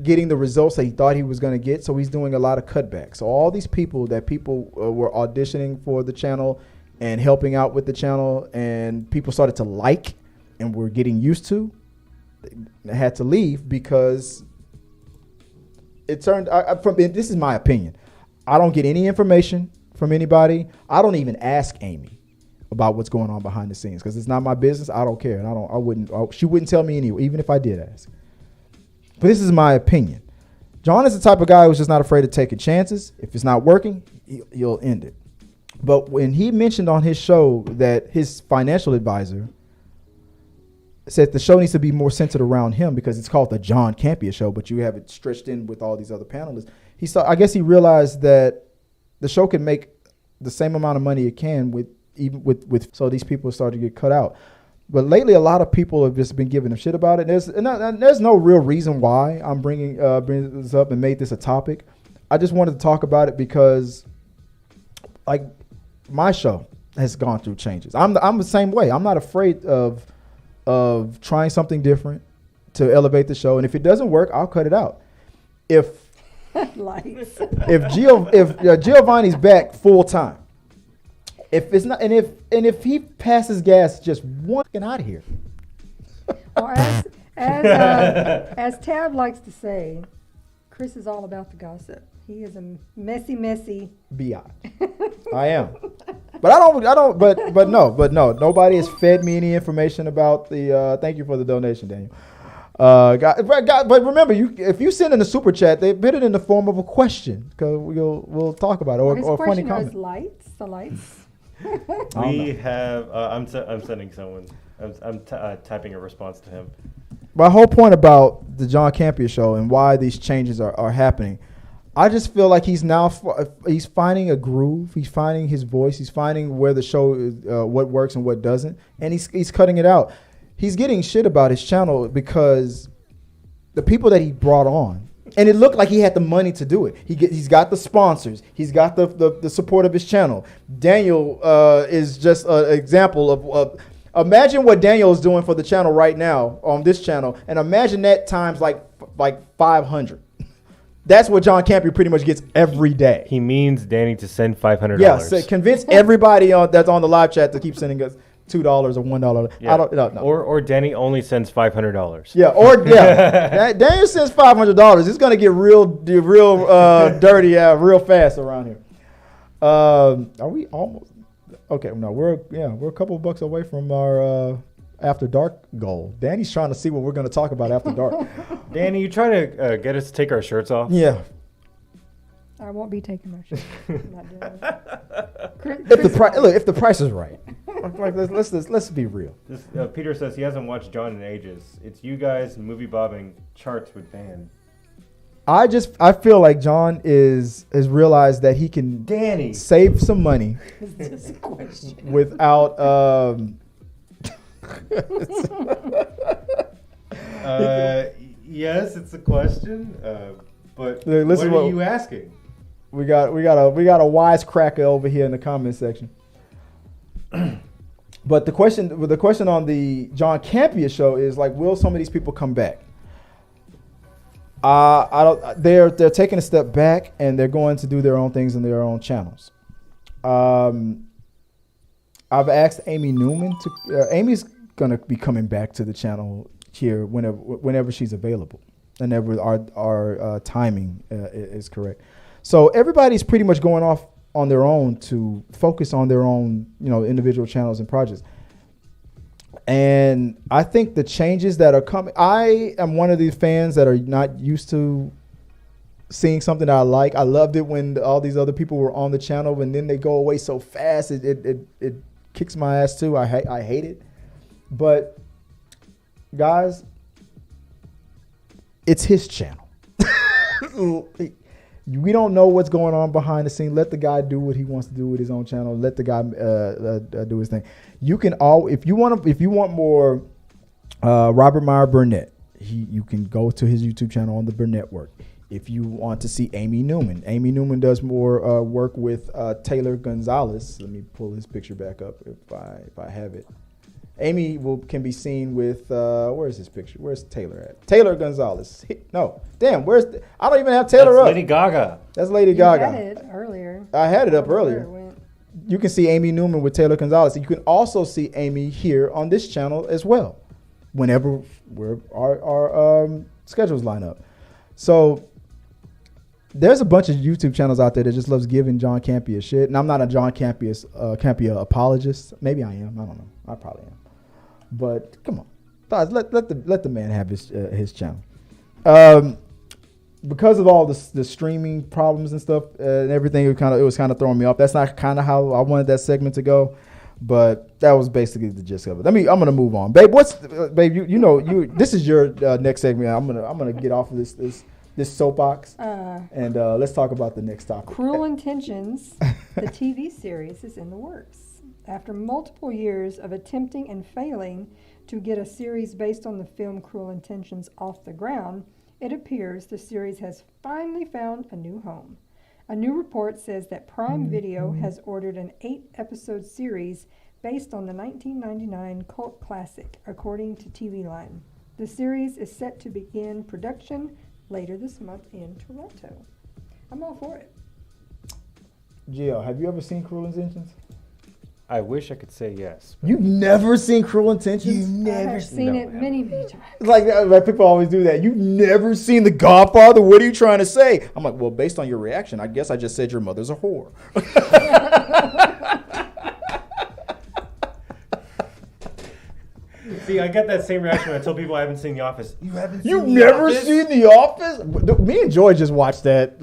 getting the results that he thought he was going to get, so he's doing a lot of cutbacks. So all these people were auditioning for the channel and helping out with the channel, and people started to like and were getting used to, they had to leave because it turned. This is my opinion. I don't get any information from anybody. I don't even ask Amy about what's going on behind the scenes because it's not my business. I don't care, and she wouldn't tell me anyway, even if I did ask. But this is my opinion. John is the type of guy who's just not afraid of taking chances. If it's not working, he'll end it. But when he mentioned on his show that his financial advisor said the show needs to be more centered around him because it's called the John Campea Show, but you have it stretched in with all these other panelists. I guess he realized that the show can make the same amount of money it can with so these people started to get cut out. But lately, a lot of people have just been giving him shit about it. There's no real reason why I'm bringing this up and made this a topic. I just wanted to talk about it because, like, my show has gone through changes. I'm the same way. I'm not afraid of trying something different to elevate the show, and if it doesn't work, I'll cut it out. If Giovanni's back full time, if it's not, and if he passes gas just one out of here. Well, as Tab likes to say, Chris is all about the gossip. He is a messy. Bi. I am. But no. Nobody has fed me any information about the. Thank you for the donation, Daniel. But remember, if you send in a super chat, they put it in the form of a question because we'll talk about it or funny comment. The lights. We have. I'm sending someone. I'm typing a response to him. My whole point about the John Campea show and why these changes are happening, I just feel like he's finding a groove. He's finding his voice. He's finding where the show is, what works and what doesn't, and he's cutting it out. He's getting shit about his channel because the people that he brought on, and it looked like he had the money to do it. He's got the sponsors. He's got the support of his channel. Daniel is just an example of imagine what Daniel is doing for the channel right now on this channel, and imagine that times like 500. That's what John Campea pretty much gets every day. He means Danny to send $500. Yeah, so convince everybody that's on the live chat to keep sending us $2 or $1. Yeah. I don't no. Or Danny only sends $500. Yeah, Daniel sends $500. It's gonna get real dirty, real fast around here. Are we almost? Okay, no, we're a couple of bucks away from our after dark goal. Danny's trying to see what we're gonna talk about after dark. Danny, you trying to get us to take our shirts off? Yeah. I won't be taking my shirt. I'm not doing it. If the price is right, like let's be real. Peter says he hasn't watched John in ages. It's you guys movie bobbing charts with band. I feel like John has realized that he can Danny. save some money Is this a question? without Yes, it's a question. But Look, what listen are what- you asking? we got a wisecracker over here in the comment section. But the question on the John Campea show is like, will some of these people come back? I don't. They're taking a step back and they're going to do their own things in their own channels. I've asked Amy Newman to. Amy's gonna be coming back to the channel here whenever she's available, whenever our timing is correct. So everybody's pretty much going off on their own to focus on their own, individual channels and projects. And I think the changes that are coming, I am one of these fans that are not used to seeing something that I like. I loved it when all these other people were on the channel and then they go away so fast. It kicks my ass too. I hate it. But guys, it's his channel. We don't know what's going on behind the scene. Let the guy do what he wants to do with his own channel. Let the guy do his thing. You can if you want more Robert Meyer Burnett, you can go to his YouTube channel on the Burnett Work. If you want to see Amy Newman does more work with Taylor Gonzalez. Let me pull his picture back up if I have it. Amy can be seen with where's his picture? Where's Taylor at? Taylor Gonzalez. No, damn. I don't even have Taylor That's up. Lady Gaga. That's Lady You Gaga. had it earlier. I had it up Where earlier. it went. You can see Amy Newman with Taylor Gonzalez. You can also see Amy here on this channel as well, whenever our schedules line up. So there's a bunch of YouTube channels out there that just loves giving John Campea shit, and I'm not a John Campea apologist. Maybe I am. I don't know. I probably am. But come on, guys, let the man have his channel. Because of all the streaming problems and stuff and everything, it was kind of throwing me off. That's not kind of how I wanted that segment to go, but that was basically the gist of it. I'm gonna move on, babe. Babe? This is your next segment. I'm gonna get off of this soapbox and let's talk about the next topic. Cruel Intentions, the TV series, is in the works. After multiple years of attempting and failing to get a series based on the film Cruel Intentions off the ground, it appears the series has finally found a new home. A new report says that Prime Video has ordered an 8-episode series based on the 1999 cult classic, according to TV Line. The series is set to begin production later this month in Toronto. I'm all for it. Gio, have you ever seen Cruel Intentions? I wish I could say yes. You've never seen Cruel Intentions? I have seen it many times. It's like people always do that. You've never seen The Godfather? What are you trying to say? I'm like, well, based on your reaction, I guess I just said your mother's a whore. See, I get that same reaction when I tell people I haven't seen The Office. You haven't You've seen never The Office? seen The Office? Me and Joy just watched that,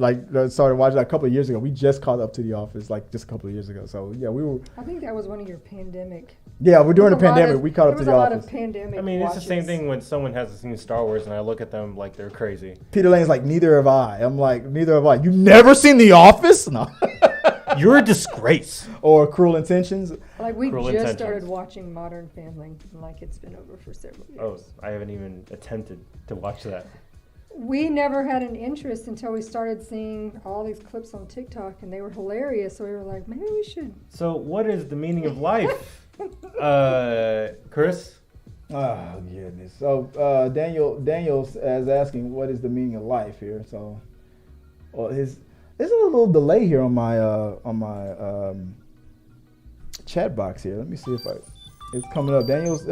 started watching that a couple of years ago. We just caught up to The Office, just a couple of years ago. So, yeah, we were... I think that was one of your pandemic. Yeah, we're during the There was a lot pandemic. of- We caught up to The There was a lot Office. of pandemic I mean, it's the same watches. thing when someone hasn't seen Star Wars and I look at them like they're crazy. Peter Lane's like, neither have I. I'm like, neither have I. You've never seen The Office? No. You're a disgrace. Or Cruel Intentions? Like we Cruel just Intentions. started watching Modern Family, like it's been over for several years. Oh, I haven't even attempted to watch that. We never had an interest until we started seeing all these clips on TikTok, and they were hilarious. So we were like, maybe we should. So, what is the meaning of life, Chris? Oh, goodness. So, Daniel's is asking, what is the meaning of life here? So, well, there's a little delay here on my chat box here. Let me see if it's coming up. Daniel's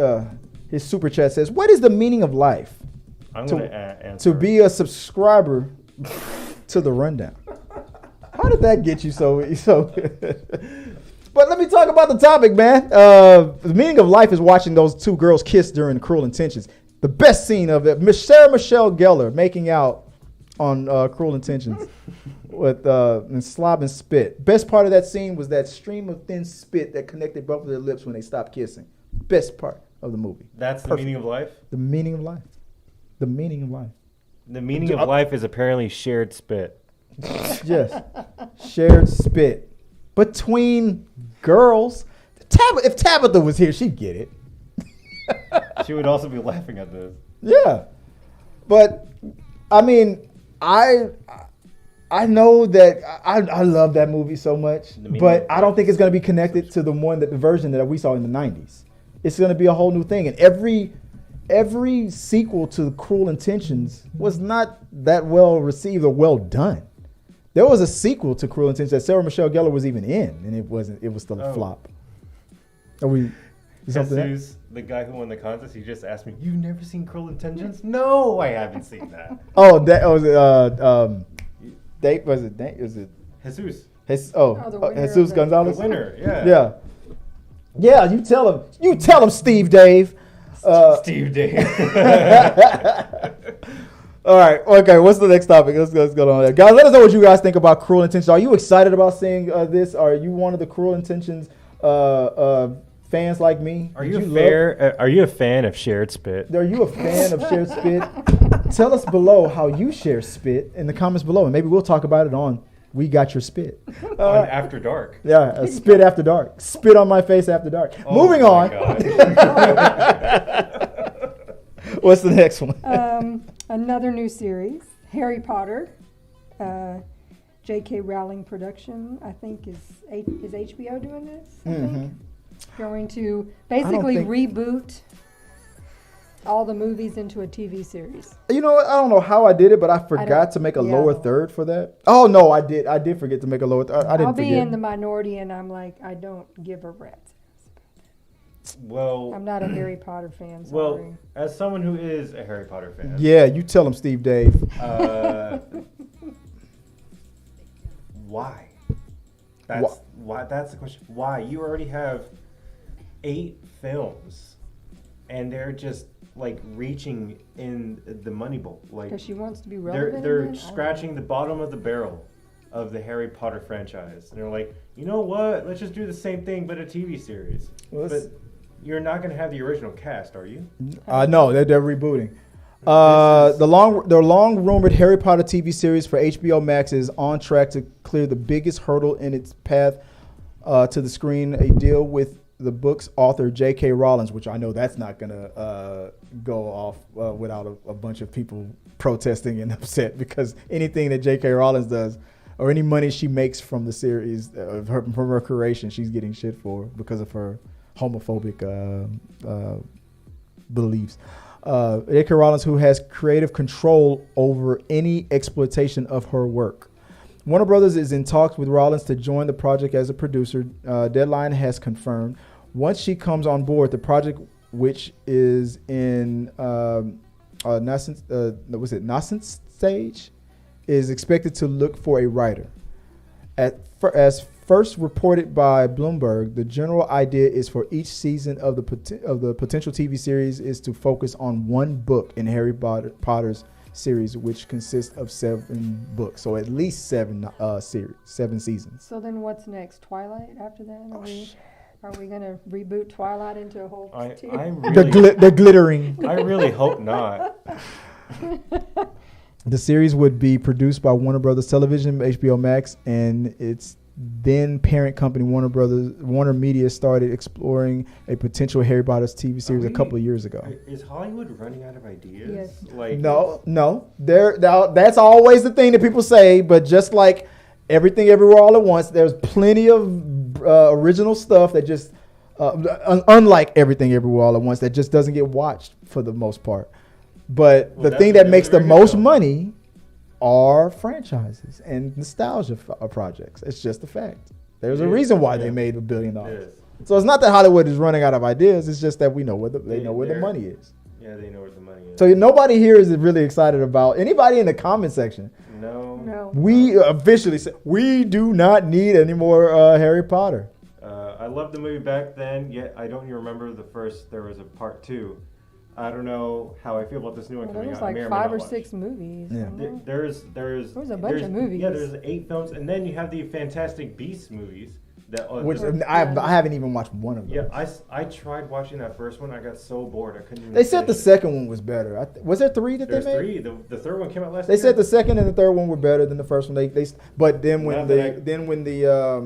his super chat says, "What is the meaning of life?" I'm going to answer. To be a subscriber to the rundown. How did that get you so? But let me talk about the topic, man. The meaning of life is watching those two girls kiss during Cruel Intentions. The best scene of it, Sarah Michelle Gellar making out on Cruel Intentions with and slob and spit. Best part of that scene was that stream of thin spit that connected both of their lips when they stopped kissing. Best part of the movie. That's the Perfect. meaning of life? The meaning of life. The meaning of life. The meaning of life is apparently shared spit. Yes, shared spit between girls. If Tabitha was here, she'd get it. She would also be laughing at this. Yeah, but I mean, I know that I love that movie so much, but I don't think it's going to be connected to the version that we saw in the 90s. It's going to be a whole new thing, and every sequel to Cruel Intentions was not that well received or well done. There was a sequel to Cruel Intentions that Sarah Michelle Gellar was even in, and it wasn't. It was still a flop. Are we? Jesus, the guy who won the contest, he just asked me, "You've never seen Cruel Intentions?" No, I haven't seen that. Oh, that was Was it Jesus? Jesus Gonzalez. The winner, yeah. Yeah. Yeah, you tell him, Steve Dave. Steve Dave. All right. Okay. What's the next topic? Let's go on there, guys. Let us know what you guys think about Cruel Intentions. Are you excited about seeing this? Are you one of the Cruel Intentions fans like me? Are you a fan of shared spit? Are you a fan of shared spit? Tell us below how you share spit in the comments below, and maybe we'll talk about it on We Got Your Spit. On After Dark. Yeah, spit after dark. Spit on my face after dark. Moving on. What's the next one? Another new series, Harry Potter. J.K. Rowling production, I think, is HBO doing this? I think. Going to basically reboot all the movies into a TV series. You know what? I don't know how I did it, but I forgot to make a lower third for that. Oh, no, I did. I did forget to make a lower third. I'll be in the minority, and I'm like, I don't give a rat's ass. Well, I'm not a Harry Potter fan. Sorry. Well, as someone who is a Harry Potter fan. Yeah, you tell him, Steve Dave. Why? That's the question. Why? You already have 8 films, and they're just like reaching in the money bowl. Like, because she wants to be relevant. They're scratching the bottom of the barrel of the Harry Potter franchise, and they're like, you know what? Let's just do the same thing, but a TV series. But you're not going to have the original cast, are you? No, they're rebooting. The long rumored Harry Potter TV series for HBO Max is on track to clear the biggest hurdle in its path to the screen. A deal with the book's author J.K. Rowling, which I know that's not gonna go off without a bunch of people protesting and upset, because anything that J.K. Rowling does, or any money she makes from the series, from her creation, she's getting shit for because of her homophobic beliefs. J.K. Rowling, who has creative control over any exploitation of her work. Warner Brothers is in talks with Rowling to join the project as a producer. Deadline has confirmed. Once she comes on board, the project, which is in nascent stage, is expected to look for a writer. As first reported by Bloomberg, the general idea is for each season of the potential TV series is to focus on one book in Harry Potter's series, which consists of 7 books, so at least 7 seasons. So then, what's next? Twilight after that? Are we gonna reboot Twilight into a whole? The glittering. I really hope not. The series would be produced by Warner Brothers Television, HBO Max, and its then parent company Warner Media started exploring a potential Harry Potter TV series a couple of years ago. Is Hollywood running out of ideas? Yes. No. That's always the thing that people say, but just like Everything Everywhere All at Once, there's plenty of original stuff that just, unlike Everything Everywhere All at Once, that just doesn't get watched for the most part. But the thing that makes the most money are franchises and nostalgia projects. It's just a fact. There's a reason why they made $1 billion. So it's not that Hollywood is running out of ideas. It's just that we know where the money is. Yeah, they know where the money is. So nobody here is really excited about anybody in the comment section. No. We officially said we do not need any more Harry Potter. I loved the movie back then, yet I don't even remember there was a part 2. I don't know how I feel about this new one coming out. There was like 5 or 6 movies. Yeah. There was a bunch of movies. Yeah, there's 8 films, and then you have the Fantastic Beasts movies, Which I haven't even watched one of them. Yeah, I tried watching that first one. I got so bored I couldn't even. They said the finish it. second one was better. Was there 3 that There's they made? 3. The third one came out last They year. said the second and the third one were better than the first one. But then when Not the All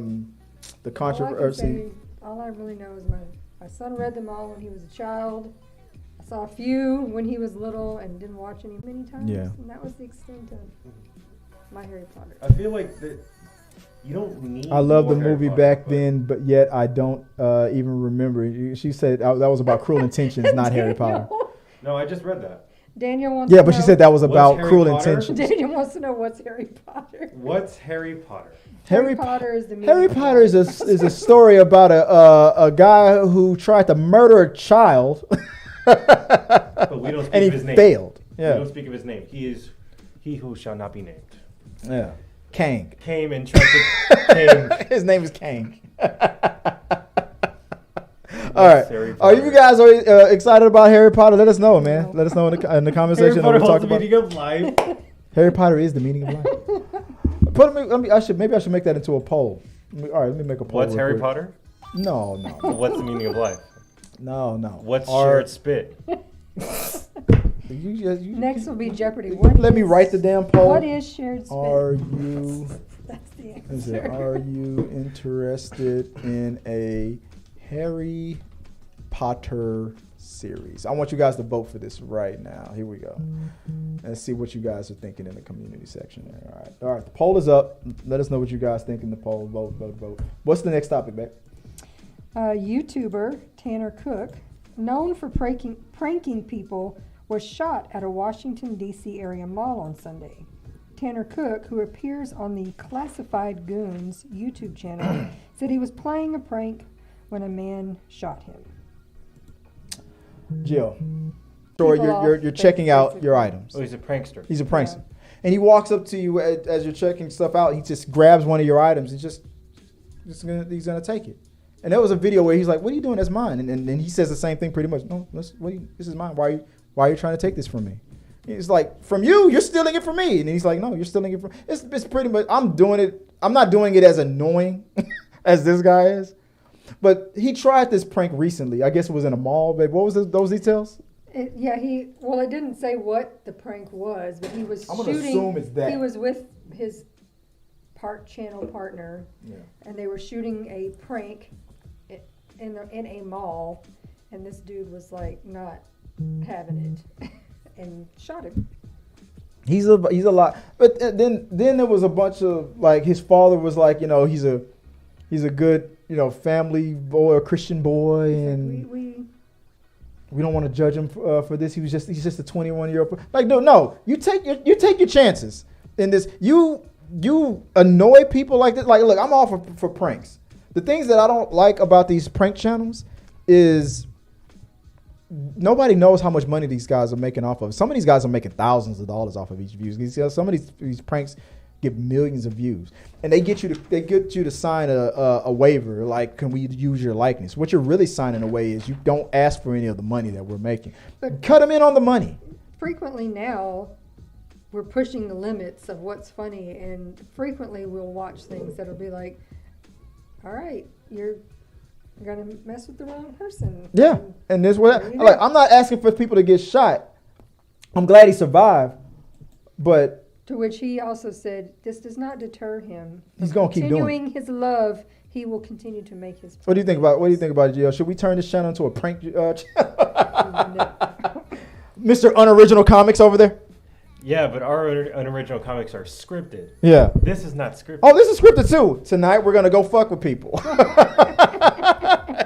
I controversy. all I really know is my son read them all when he was a child. I saw a few when he was little and didn't watch any many times. Yeah. And that was the extent of my Harry Potter. I feel like that you don't need. I love the more Harry movie Potter, back but- then, but yet I don't even remember. She said that was about Cruel Intentions, not Harry Potter. No, I just read that. Daniel wants Yeah, to but know, she said that was about Harry Cruel Potter? Intentions. Daniel wants to know what's Harry Potter. What's Harry Potter? Harry Potter is the meaning Harry of Potter is life. a story about a guy who tried to murder a child, But we don't speak and he of his name. failed. We Yeah, don't speak of his name. He is he who shall not be named. yeah. Kang. Came and tried to came. His name is Kang. All right. Harry Are you Potter? guys excited about Harry Potter? Let us know, man. Let us know in the comment Harry section. Potter We'll holds talk the about meaning of life. Harry Potter is the meaning of life. Maybe I should make that into a poll. All right, let me make a poll. What's real Harry quick. Potter? No. What's the meaning of life? No. What's Are- shared spit? Next will be Jeopardy. Let me write the damn poll. What is shared spit? Are you? That's the Is it, answer. are you interested in a Harry Potter series? I want you guys to vote for this right now. Here we go. Let's see what you guys are thinking in the community section there. All right. The poll is up. Let us know what you guys think in the poll. Vote. What's the next topic, Beck? YouTuber Tanner Cook, known for pranking people, was shot at a Washington, D.C. area mall on Sunday. Tanner Cook, who appears on the Classified Goons YouTube channel, said he was playing a prank when a man shot him. Jill. Or you're checking out your items. Oh, he's a prankster. He's a prankster. And he walks up to you as you're checking stuff out. He just grabs one of your items and he's gonna take it. And there was a video where he's like, "What are you doing? That's mine." And then he says the same thing pretty much. No, this is mine. Why are you trying to take this from me? He's like, "From you? You're stealing it from me." And he's like, "No, you're stealing it from." It's pretty much. I'm doing it. I'm not doing it as annoying as this guy is. But he tried this prank recently. I guess it was in a mall, babe. What was those details? It didn't say what the prank was, but he was I'm gonna shooting. assume it's that. He was with his channel partner, and they were shooting a prank in a mall, and this dude was like not having it and shot him. He's a lot. But then there was a bunch of like his father was like, he's a good family boy, a Christian boy, and we don't want to judge him for this. He's just a 21-year-old. Like no, you take your chances in this. You annoy people like this. Like, look, I'm all for pranks. The things that I don't like about these prank channels is nobody knows how much money these guys are making off of. Some of these guys are making thousands of dollars off of each view. Some of these pranks get millions of views, and they get you to sign a waiver like, can we use your likeness? What you're really signing away is you don't ask for any of the money that we're making. But cut them in on the money. Frequently now, we're pushing the limits of what's funny, and frequently we'll watch things that'll be like, all right, you're gonna mess with the wrong person. Yeah, and this what There you like. go. I'm not asking for people to get shot. I'm glad he survived, but To which he also said, this does not deter him. He's from gonna keep doing it. continuing his love. He will continue to make his. what do you think about it, Gio? Should we turn this channel into a prank channel? Mr. Unoriginal Comics over there? Yeah, but our unoriginal comics are scripted. Yeah. This is not scripted. Oh, this is scripted too. Tonight we're gonna go fuck with people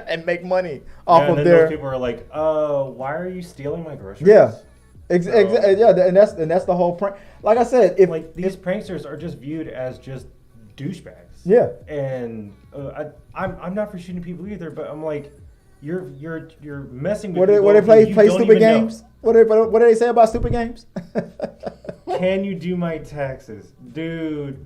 and make money off and of then their. those people are like, why are you stealing my groceries? Yeah. So- Yeah, and that's the whole prank. Like I said, if Like these pranksters are just viewed as just douchebags. Yeah. And I'm not for shooting people either, but I'm like, you're messing with what do people they play who you don't stupid even know. games? What do they say about stupid games? Can you do my taxes, dude?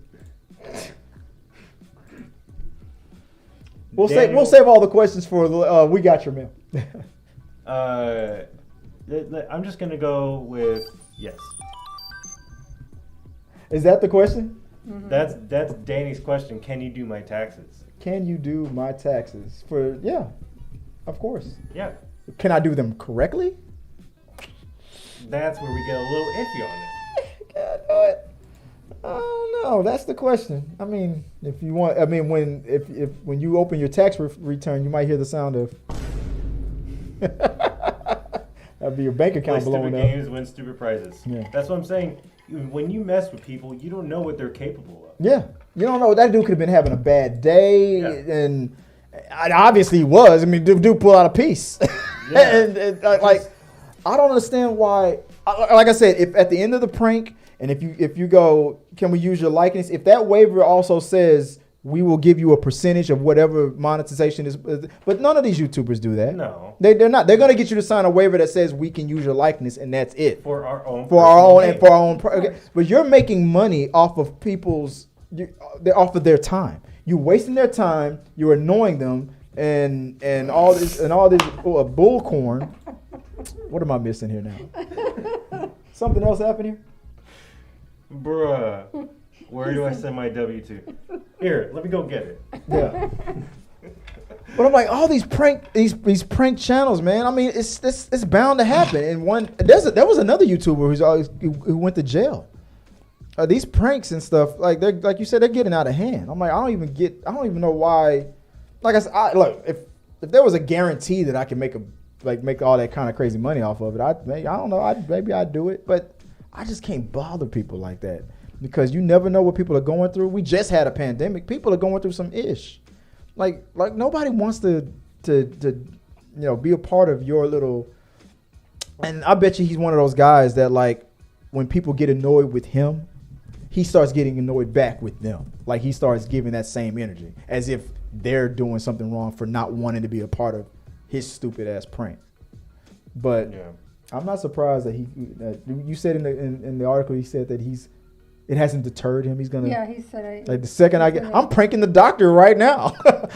We'll Daniel- save all the questions for we got your mail. I'm just gonna go with yes. Is that the question? Mm-hmm. That's Danny's question. Can you do my taxes? can you do my taxes? Yeah, of course. Yeah. Can I do them correctly? That's where we get a little iffy on it. Can't do it. I don't know. That's the question. I mean, if you want, I mean, when you open your tax return, you might hear the sound of. That'd be your bank account Play blowing stupid up. games, win stupid prizes. Yeah. That's what I'm saying. When you mess with people, you don't know what they're capable of. Yeah, you don't know. That dude could have been having a bad day, Yeah. and obviously he was. I mean, dude pulled out a piece. Yeah. and like, I don't understand why. Like I said, if at the end of the prank, and if you go, can we use your likeness? If that waiver also says we will give you a percentage of whatever monetization is, but none of these YouTubers do that. No. They're not. They're gonna get you to sign a waiver that says we can use your likeness, and that's it. For our own. And for our own. Okay. But you're making money off of off of their time. You're wasting their time. You're annoying them, and all this bull corn. What am I missing here now? Something else happened here? Bruh. Where do I send my W-2? Here, let me go get it. Yeah. But I'm like, all these prank channels, man. I mean, it's bound to happen. And there was another YouTuber who went to jail. These pranks and stuff, like you said, they're getting out of hand. I'm like, I don't even know why. Like I said, look, if there was a guarantee that I could make all that kind of crazy money off of it, I don't know, maybe I'd do it. But I just can't bother people like that. Because you never know what people are going through. We just had a pandemic. People are going through some ish. Like nobody wants to be a part of your little. And I bet you he's one of those guys that, like, when people get annoyed with him, he starts getting annoyed back with them. Like, he starts giving that same energy as if they're doing something wrong for not wanting to be a part of his stupid ass prank. But Yeah. I'm not surprised that you said in the article, he said that it hasn't deterred him. He's gonna. Yeah, he said. Like the second I'm pranking the doctor right now.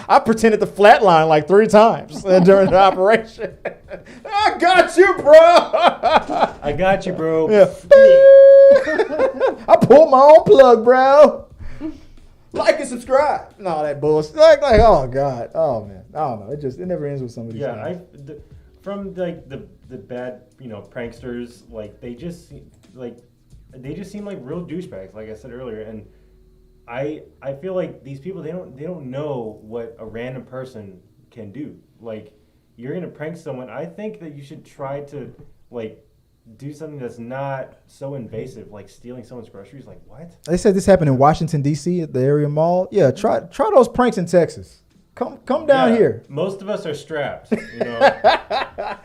I pretended to flatline like 3 times during the operation. I got you, bro. I got you, bro. Yeah. I pulled my own plug, bro. Like and subscribe. No, that bullshit. Like, oh god, oh man, I don't know. It never ends with somebody. Yeah, from like the bad pranksters, like they just seem like real douchebags, like I said earlier, and I feel like these people they don't know what a random person can do. Like, you're gonna prank someone. I think that you should try to like do something that's not so invasive, like stealing someone's groceries. Like, what? They said this happened in Washington D.C. at the area mall. Yeah, try those pranks in Texas. Come down here. Most of us are strapped, And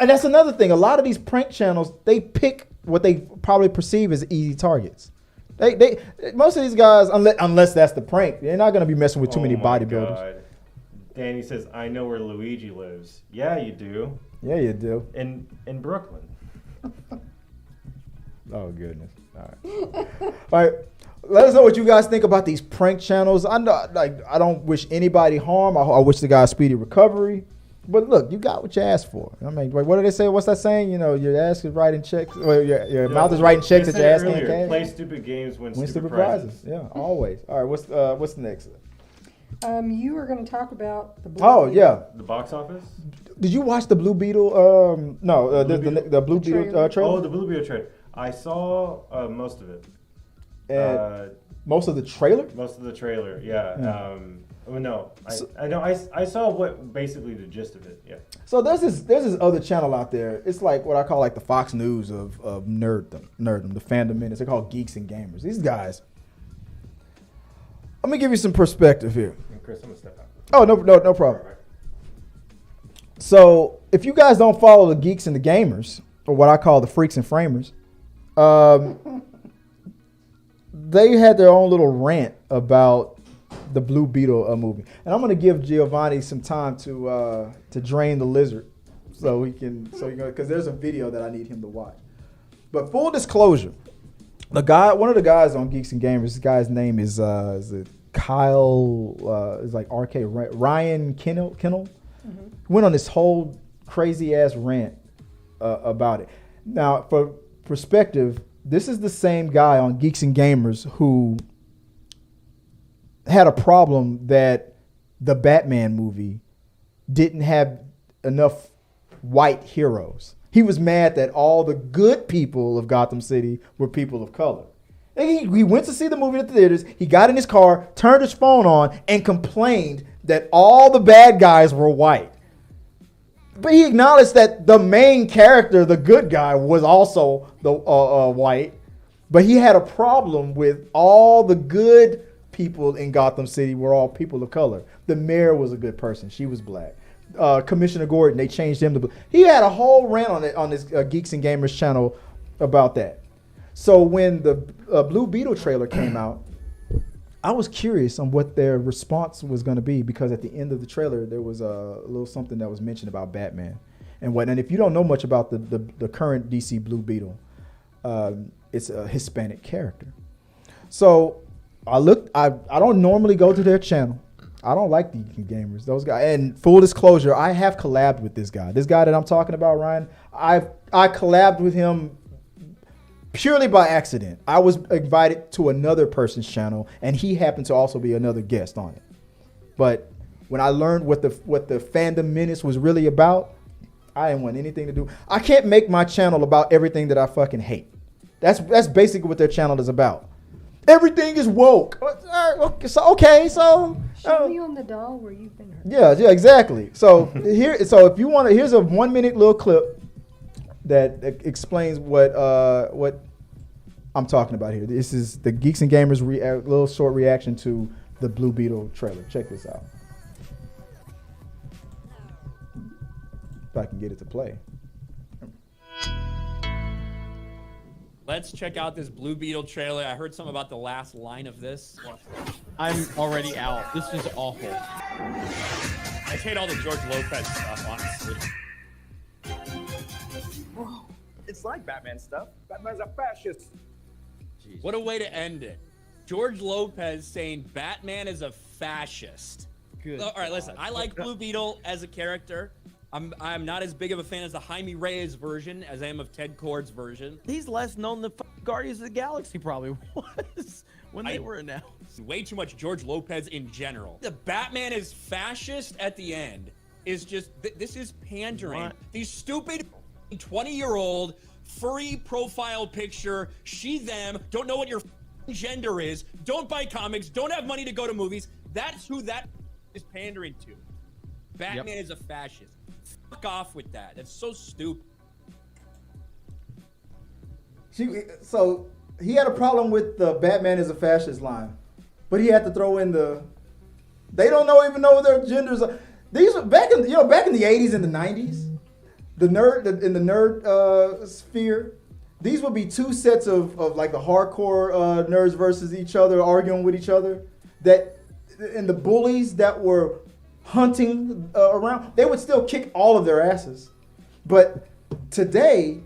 that's another thing. A lot of these prank channels, they pick what they probably perceive as easy targets. They most of these guys, unless that's the prank, they're not going to be messing with too many bodybuilders. God. Danny says, "I know where Luigi lives." Yeah, you do. Yeah, you do. In Brooklyn. Oh goodness. All right. Let us know what you guys think about these prank channels. I know, I don't wish anybody harm. I wish the guy a speedy recovery. But look, you got what you asked for. I mean, what do they say? What's that saying? Your ass is writing checks. Or your mouth is writing checks that your ass can't cash. Play stupid games, win stupid prizes. Yeah, always. All right, what's next? You were going to talk about the Blue Beetle. Yeah. The box office? Did you watch the Blue Beetle? No, the Blue Beetle trailer. Oh, the Blue Beetle trailer. I saw most of it. And most of the trailer? Most of the trailer, yeah. No, I saw what basically the gist of it. Yeah. So there's this other channel out there. It's like what I call like the Fox News of nerddom, the fandom minutes. They're called Geeks and Gamers. These guys. Let me give you some perspective here. And Chris, I'm gonna step out. Oh no problem. Right. So if you guys don't follow the Geeks and the Gamers, or what I call the Freaks and Framers, they had their own little rant about the Blue Beetle movie, and I'm going to give Giovanni some time to drain the lizard, because there's a video that I need him to watch. But full disclosure, one of the guys on Geeks and Gamers, this guy's name is Kyle, is like RK Ryan Kinel. Mm-hmm. Went on this whole crazy ass rant about it. Now, for perspective, this is the same guy on Geeks and Gamers who had a problem that the Batman movie didn't have enough white heroes. He was mad that all the good people of Gotham City were people of color. And he went to see the movie at the theaters. He got in his car, turned his phone on, and complained that all the bad guys were white. But he acknowledged that the main character, the good guy, was also the white. But he had a problem with all the good people in Gotham City were all people of color. The mayor was a good person. She was black. Commissioner Gordon, they changed him to. He had a whole rant on his Geeks and Gamers channel about that. So when the Blue Beetle trailer came out, I was curious on what their response was going to be, because at the end of the trailer there was a little something that was mentioned about Batman and what. And if you don't know much about the current DC Blue Beetle, it's a Hispanic character. So I looked. I don't normally go to their channel. I don't like the gamers, those guys. And full disclosure, I have collabed with this guy. This guy that I'm talking about, Ryan, I collabed with him purely by accident. I was invited to another person's channel, and he happened to also be another guest on it. But when I learned what the fandom menace was really about, I didn't want anything to do. I can't make my channel about everything that I fucking hate. That's basically what their channel is about. Everything is woke. Okay, so show me on the doll where you've been hurt. Yeah, exactly. So if you want to, here's a 1 minute little clip that explains what I'm talking about here. This is the Geeks and Gamers little short reaction to the Blue Beetle trailer. Check this out. If I can get it to play. Let's check out this Blue Beetle trailer. I heard something about the last line of this. I'm already out. This is awful. I hate all the George Lopez stuff, honestly. Bro, it's like Batman stuff. Batman's a fascist. Jeez. What a way to end it. George Lopez saying Batman is a fascist. Good. All right, listen. I like Blue Beetle as a character. I'm not as big of a fan as the Jaime Reyes version as I am of Ted Kord's version. He's less known than Guardians of the Galaxy probably was when they were announced. Way too much George Lopez in general. The Batman is fascist at the end is just, this is pandering. What? These stupid 20-year-old furry profile picture, she, them, don't know what your gender is, don't buy comics, don't have money to go to movies. That's who that is pandering to. Batman is a fascist. Fuck off with that. That's so stupid. So he had a problem with the Batman is a fascist line, but he had to throw in they don't even know their genders. These were back in the 80s and the 90s, in the nerd sphere. These would be two sets of like the hardcore nerds versus each other, arguing with each other. And the bullies that were hunting around, they would still kick all of their asses. But today,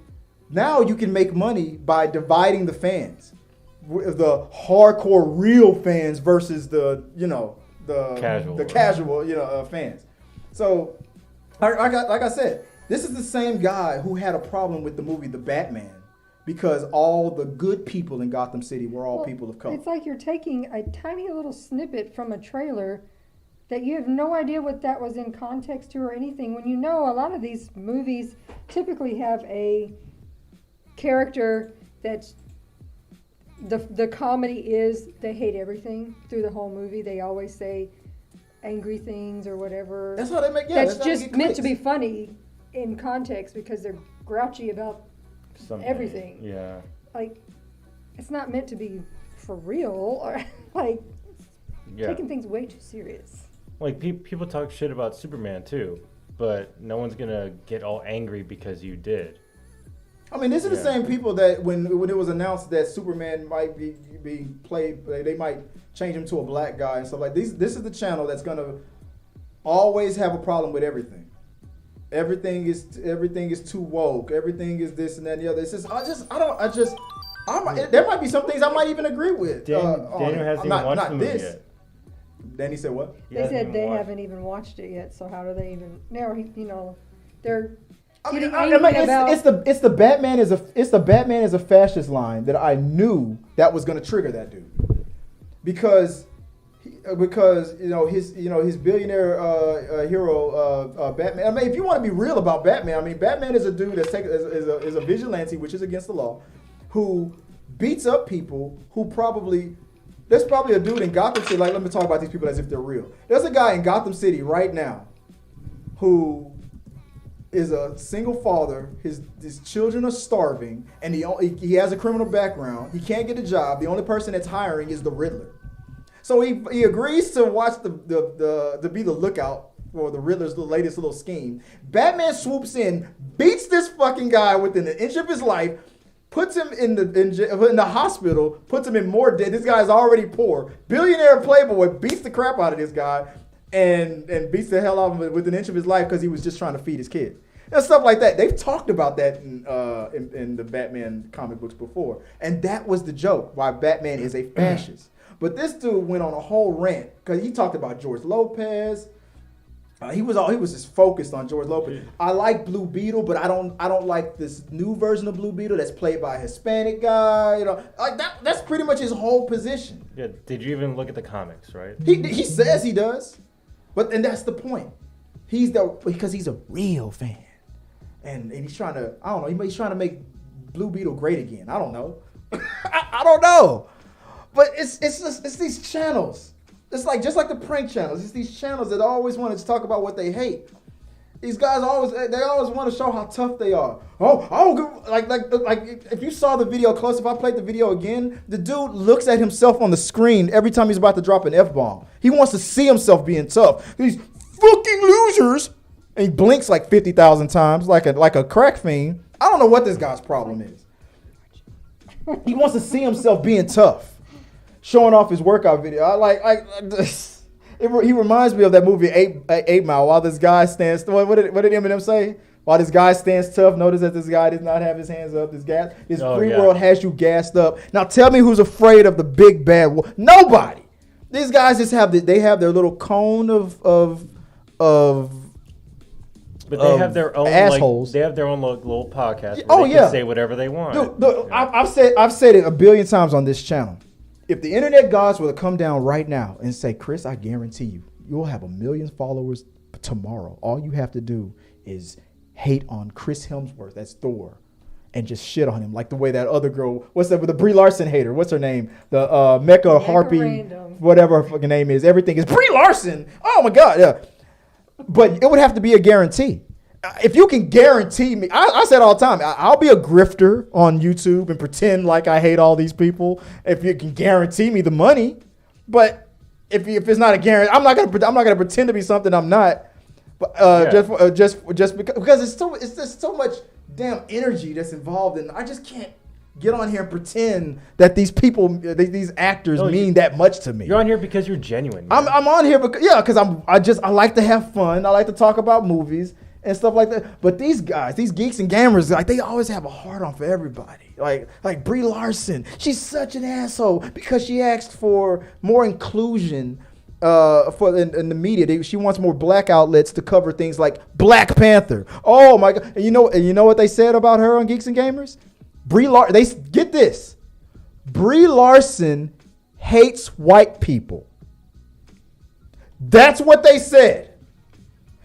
now you can make money by dividing the fans, the hardcore real fans versus the casual fans. So, like I said, this is the same guy who had a problem with the movie The Batman, because all the good people in Gotham City were all people of color. It's like you're taking a tiny little snippet from a trailer that you have no idea what that was in context to or anything, when you know a lot of these movies typically have a character that's the comedy is they hate everything through the whole movie. They always say angry things or whatever. That's how they make. Yeah, that's just meant to be funny in context because they're grouchy about everything. Yeah. Like, it's not meant to be for real, or like taking things way too serious. Like people talk shit about Superman too, but no one's gonna get all angry because you did. I mean, this is the same people that when it was announced that Superman might be being played, they might change him to a black guy and stuff like this. This is the channel that's gonna always have a problem with everything. Everything is too woke. Everything is this and that and the other. It's just there might be some things I might even agree with. Daniel hasn't even watched the movie yet. Danny said what? They said they haven't even watched it yet, so how do they even? Now they're. It's the Batman is a fascist line that I knew that was going to trigger that dude, because Because his billionaire hero Batman. I mean, if you want to be real about Batman, I mean, Batman is a dude that's is a vigilante, which is against the law, who beats up people who probably. There's probably a dude in Gotham City. Like, let me talk about these people as if they're real. There's a guy in Gotham City right now who is a single father. His children are starving, and he has a criminal background. He can't get a job. The only person that's hiring is the Riddler. So he agrees to watch to be the lookout for the Riddler's latest little scheme. Batman swoops in, beats this fucking guy within an inch of his life, puts him in the hospital, puts him in more debt. This guy's already poor. Billionaire playboy beats the crap out of this guy and beats the hell out of him within an inch of his life because he was just trying to feed his kid. And stuff like that. They've talked about that in the Batman comic books before. And that was the joke, why Batman is a fascist. But this dude went on a whole rant because he talked about George Lopez. He was just focused on George Lopez. Yeah. I like Blue Beetle, but I don't like this new version of Blue Beetle that's played by a Hispanic guy. You know, like that's pretty much his whole position. Yeah. Did you even look at the comics, right? He says he does, and that's the point. Because he's a real fan, and he's trying to he's trying to make Blue Beetle great again. I don't know. I don't know. But it's these channels. It's like just like the prank channels. It's these channels that always want to talk about what they hate. These guys always want to show how tough they are. Oh, I don't give, like if you saw the video close, if I played the video again, the dude looks at himself on the screen every time he's about to drop an F-bomb. He wants to see himself being tough. These fucking losers. And he blinks like 50,000 times like a crack fiend. I don't know what this guy's problem is. He wants to see himself being tough. Showing off his workout video. He reminds me of that movie 8 Mile. While this guy stands, what did Eminem say? While this guy stands tough, notice that this guy does not have his hands up. This free world has you gassed up. Now tell me who's afraid of the big bad wolf? Nobody. These guys just have their little cone of But they have their own assholes. They have their own little podcast. Where they can say whatever they want. Dude, I've said it a billion times on this channel. If the internet gods were to come down right now and say, Chris, I guarantee you'll have 1 million followers tomorrow. All you have to do is hate on Chris Hemsworth, that's Thor, and just shit on him like the way that other girl, what's that with the Brie Larson hater? What's her name? The Mecha Harpy, random. Whatever her fucking name is. Everything is Brie Larson. Oh my God, yeah. But it would have to be a guarantee. If you can guarantee me, I said all the time, I'll be a grifter on YouTube and pretend like I hate all these people if you can guarantee me the money. But if it's not a guarantee, I'm not gonna pretend to be something I'm not. But just because it's just so much damn energy that's involved, and I just can't get on here and pretend that these people, these actors mean that much to me. You're on here because you're genuine. I'm on here because I like to have fun. I like to talk about movies and stuff like that. But these guys, these geeks and gamers, like they always have a hard on for everybody. Like Brie Larson, she's such an asshole because she asked for more inclusion in the media. She wants more black outlets to cover things like Black Panther. Oh my God! And you know what they said about her on Geeks and Gamers? Get this. Brie Larson hates white people. That's what they said.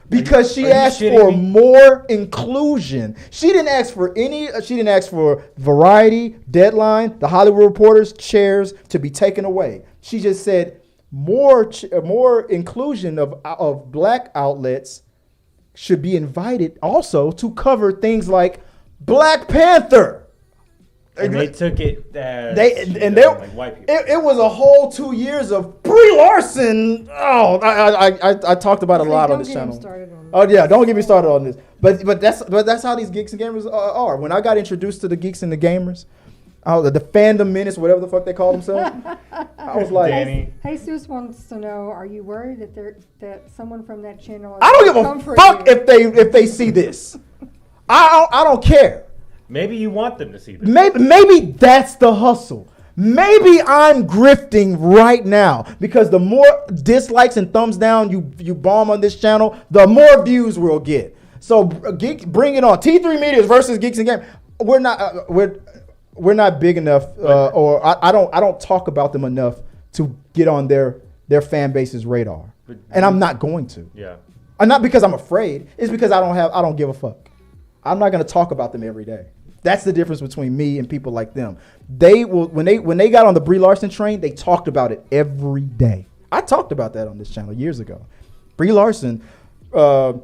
Because she asked for more inclusion. She didn't ask for Variety, Deadline, the Hollywood Reporter's chairs to be taken away. She just said more inclusion of black outlets should be invited also to cover things like Black Panther. And they took it as like white people. It was a whole 2 years of Brie Larson. Oh, I talked about it a lot on this channel. Oh yeah, don't get me started on this. But that's how these geeks and gamers are. When I got introduced to the geeks and the gamers, the fandom menace, whatever the fuck they call themselves, I was like, Danny. Jesus wants to know: are you worried that someone from that channel? I don't give a fuck if they see this. I don't care. Maybe you want them to see this. Maybe that's the hustle. Maybe I'm grifting right now because the more dislikes and thumbs down you bomb on this channel, the more views we'll get. So bring it on. T3 Media versus Geeks and Game. We're not big enough, or I don't talk about them enough to get on their their fan base's radar. And I'm not going to. Yeah. And not because I'm afraid. It's because I don't give a fuck. I'm not going to talk about them every day. That's the difference between me and people like them. They will when they got on the Brie Larson train, they talked about it every day. I talked about that on this channel years ago. Brie Larson, the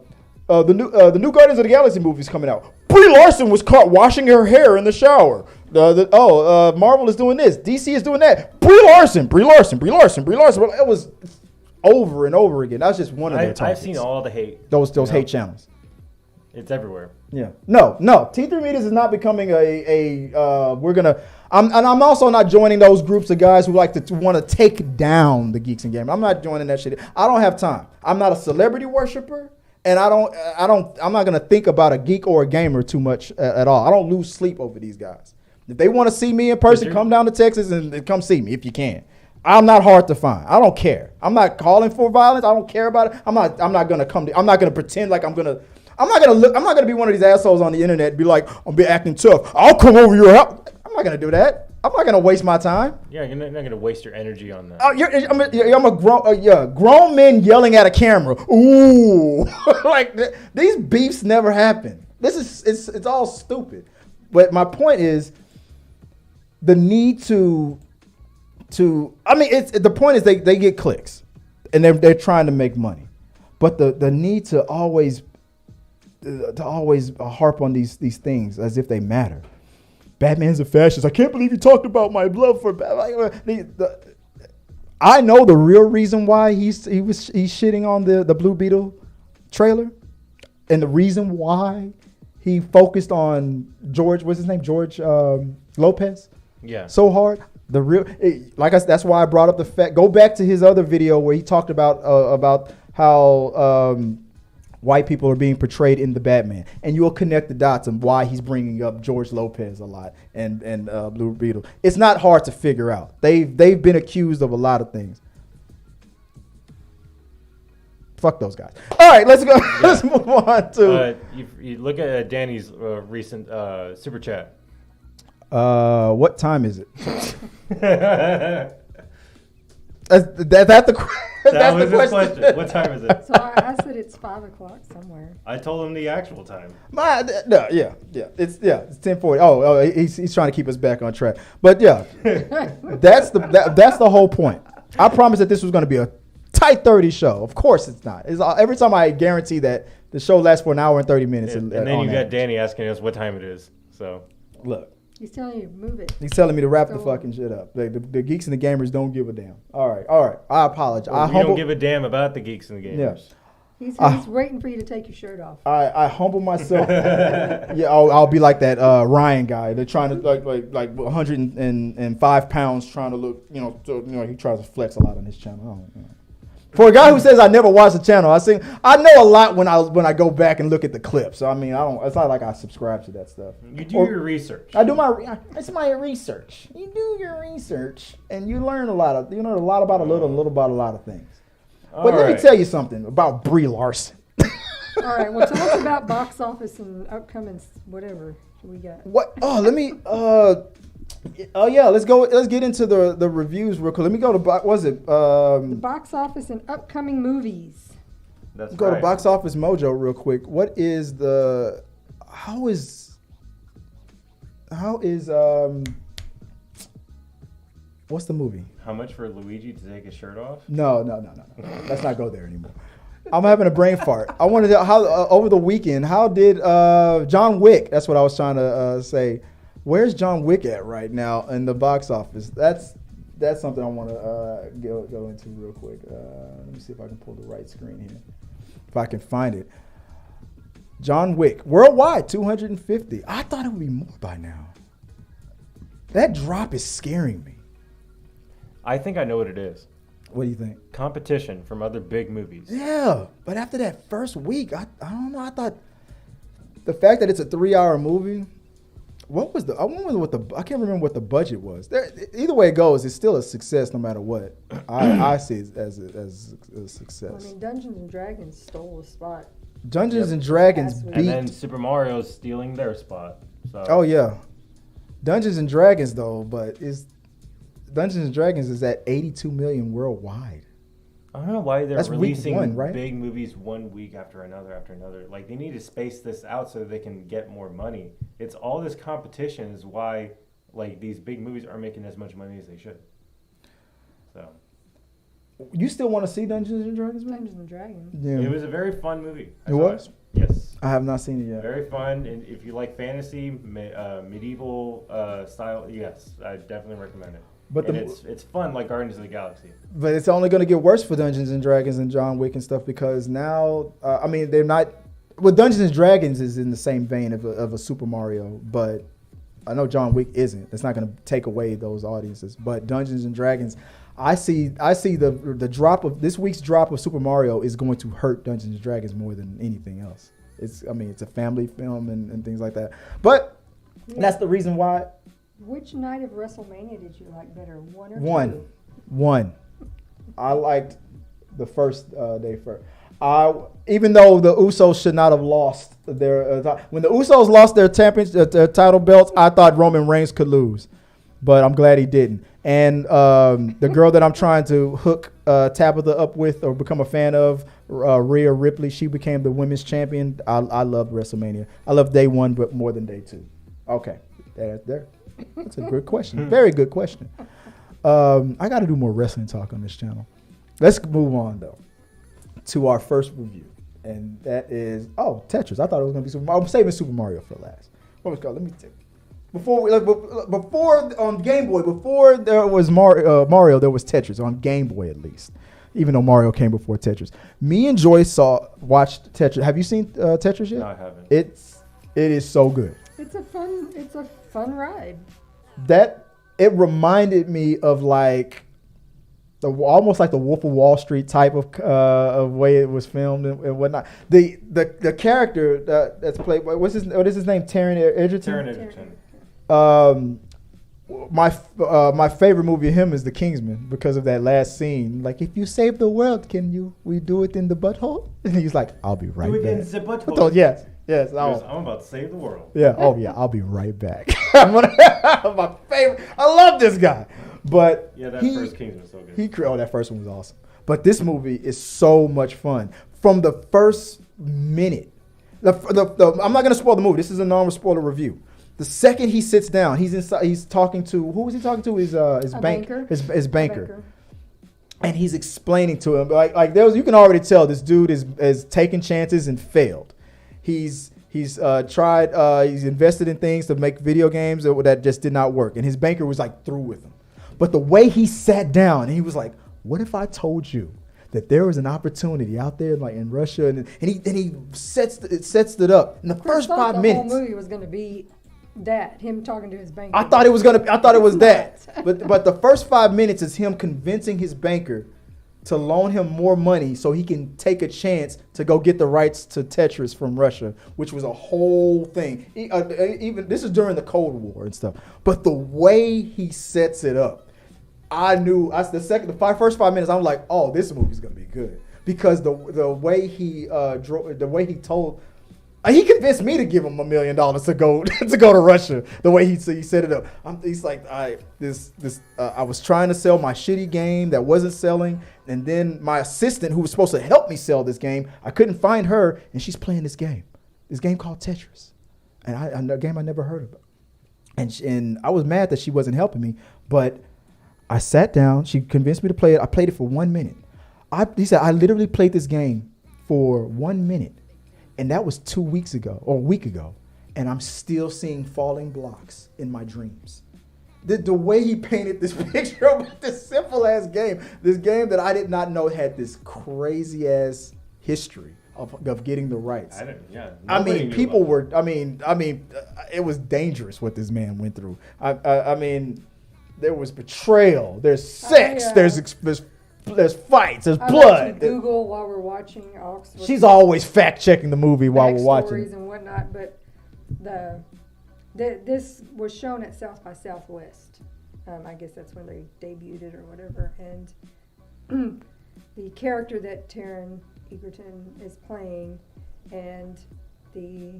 new Guardians of the Galaxy movie's coming out. Brie Larson was caught washing her hair in the shower. Marvel is doing this. DC is doing that. Brie Larson. Well, it was over and over again. That was just one of their topics. I've seen all the hate. Those hate channels. It's everywhere. Yeah. No. T3 Medias is not becoming I'm also not joining those groups of guys who like to want to take down the Geeks and Gamers. I'm not joining that shit. I don't have time. I'm not a celebrity worshiper, and I'm not gonna think about a geek or a gamer too much at all. I don't lose sleep over these guys. If they want to see me in person, come down to Texas and come see me if you can. I'm not hard to find. I don't care. I'm not calling for violence. I don't care about it. I'm not gonna pretend like I'm not gonna be one of these assholes on the internet and be like, I'm be acting tough. I'll come over your house. I'm not gonna do that. I'm not gonna waste my time. Yeah, you're not gonna waste your energy on that. I'm a grown men yelling at a camera. Ooh, like these beefs never happen. It's all stupid. But my point is the need the point is they get clicks and they're trying to make money, but the need to always harp on these things as if they matter. Batman's a fascist. I can't believe you talked about my love for Batman. I know the real reason why he's shitting on the Blue Beetle trailer, and the reason why he focused on George Lopez. Yeah. So hard. That's why I brought up the fact. Go back to his other video where he talked about how white people are being portrayed in the Batman, and you'll connect the dots and why he's bringing up George Lopez a lot and Blue Beetle. It's not hard to figure out. They've been accused of a lot of things. Fuck those guys. All right, let's go. Yeah. Let's move on to. You look at Danny's recent super chat. What time is it? That's the question. What time is it? So I said it's 5 o'clock somewhere. I told him the actual time. It's 10:40. Oh, he's trying to keep us back on track. But yeah, that's the whole point. I promised that this was going to be a tight 30 show. Of course it's not. Every time I guarantee that the show lasts for an hour and 30 minutes. And then you got Danny asking us what time it is. So look. He's telling you, move it. He's telling me to wrap the fucking shit up. The geeks and the gamers don't give a damn. All right. I apologize. We don't give a damn about the geeks and the gamers. Yeah. He's waiting for you to take your shirt off. I humble myself. Yeah, I'll be like that Ryan guy. They're trying to like 105 pounds, trying to look. He tries to flex a lot on his channel. For a guy who says I never watch the channel, I know a lot when I go back and look at the clips. So I mean, it's not like I subscribe to that stuff. You do your research. It's my research. You do your research, and you learn a lot about a little about a lot of things. But let me tell you something about Brie Larson. All right, well, tell us about box office and upcoming whatever we got. What? Oh, let me. Let's go. Let's get into the reviews real quick. Let me go to the box office and upcoming movies. Let's go to Box Office Mojo real quick. What is how is what's the movie? How much for Luigi to take his shirt off? No. Let's not go there anymore. I'm having a brain fart. I wanted to how over the weekend. How did John Wick? That's what I was trying to say. Where's John Wick at right now in the box office? That's something I want to go into real quick. Let me see if I can pull the right screen here. If I can find it. John Wick worldwide 250. I thought it would be more by now. That drop is scaring me. I think I know what it is. What do you think? Competition from other big movies. Yeah, but after that first week, I don't know. I thought the fact that it's a 3-hour movie. What was I can't remember what the budget was. Either way it goes, it's still a success no matter what. I see it as a success. I mean, Dungeons and Dragons stole a spot. Dungeons and Dragons beat. And then Super Mario's stealing their spot. So. Oh yeah, Dungeons and Dragons though, but Dungeons and Dragons is at 82 million worldwide. I don't know why they're That's week releasing one, right? big movies 1 week after another. Like, they need to space this out so that they can get more money. It's all this competition is why, like, these big movies aren't making as much money as they should. So You still want to see Dungeons and Dragons, man? Dungeons and Dragons. Yeah. it was a very fun movie. It was? Yes. I have not seen it yet. Very fun, and if you like fantasy, medieval style, yes, I definitely recommend it. But And it's fun like Guardians of the Galaxy. But it's only going to get worse for Dungeons and Dragons and John Wick and stuff because now, I mean, they're not. Well, Dungeons and Dragons is in the same vein of a Super Mario, but I know John Wick isn't. It's not going to take away those audiences. But Dungeons and Dragons, I see the drop of this week's drop of Super Mario is going to hurt Dungeons and Dragons more than anything else. It's a family film and things like that. But that's the reason why. Which night of WrestleMania did you like better, one or two? One. I liked the first day first. Even though the Usos should not have lost their when the Usos lost their title belts, I thought Roman Reigns could lose, but I'm glad he didn't. And the girl that I'm trying to hook Tabitha up with or become a fan of, Rhea Ripley, she became the women's champion. I love WrestleMania. I love day one, but more than day two. Okay, there. That's a good question. Very good question. I got to do more wrestling talk on this channel. Let's move on, though, to our first review. And that is, Tetris. I thought it was going to be Super Mario. I'm saving Super Mario for last. What was it called? Let me take. Before on Game Boy, before there was Mario, there was Tetris, on Game Boy at least. Even though Mario came before Tetris. Me and Joyce watched Tetris. Have you seen Tetris yet? No, I haven't. It is so good. It's a fun ride. It reminded me of almost like the Wolf of Wall Street type of way it was filmed and whatnot. The character that's played, what is his name? Taron Egerton. Taron Egerton. My favorite movie of him is The Kingsman because of that last scene. Like, if you save the world, can we do it in the butthole? And he's like, I'll be right back. Do it in the butthole. Yes. I'm about to save the world. Yeah. Oh yeah. I'll be right back. My favorite. I love this guy. But yeah, that first Kingsman was so good. That first one was awesome. But this movie is so much fun from the first minute. I'm not gonna spoil the movie. This is a non-spoiler review. The second he sits down, he's inside. He's talking to who is he talking to? His banker. His banker. And he's explaining to him you can already tell this dude is taking chances and failed. He's tried. He's invested in things to make video games that just did not work, and his banker was like through with him. But the way he sat down, and he was like, "What if I told you that there was an opportunity out there, like in Russia?" And he sets it up in the first 5 minutes. The whole movie was going to be him talking to his banker. I thought it was that. But the first 5 minutes is him convincing his banker to loan him more money so he can take a chance to go get the rights to Tetris from Russia, which was a whole thing. Even this is during the Cold War and stuff. But the way he sets it up, I knew. The first 5 minutes, I'm like, oh, this movie's gonna be good because the way he told. He convinced me to give him $1 million to go to Russia. The way he set it up, he's like, I was trying to sell my shitty game that wasn't selling, and then my assistant, who was supposed to help me sell this game, I couldn't find her, and she's playing this game called Tetris, and a game I never heard about, and I was mad that she wasn't helping me, but I sat down. She convinced me to play it. I played it for 1 minute. He said I literally played this game for 1 minute. And that was 2 weeks ago, or a week ago, and I'm still seeing falling blocks in my dreams. The way he painted this picture of this simple ass game, this game that I did not know had this crazy ass history of getting the rights. It was dangerous what this man went through. I mean, there was betrayal, there's sex, there's fights, there's blood. Google while we're watching. She's always fact checking the movie while we're watching. Stories and whatnot, but this was shown at South by Southwest. I guess that's when they debuted it or whatever. And the character that Taron Egerton is playing, and the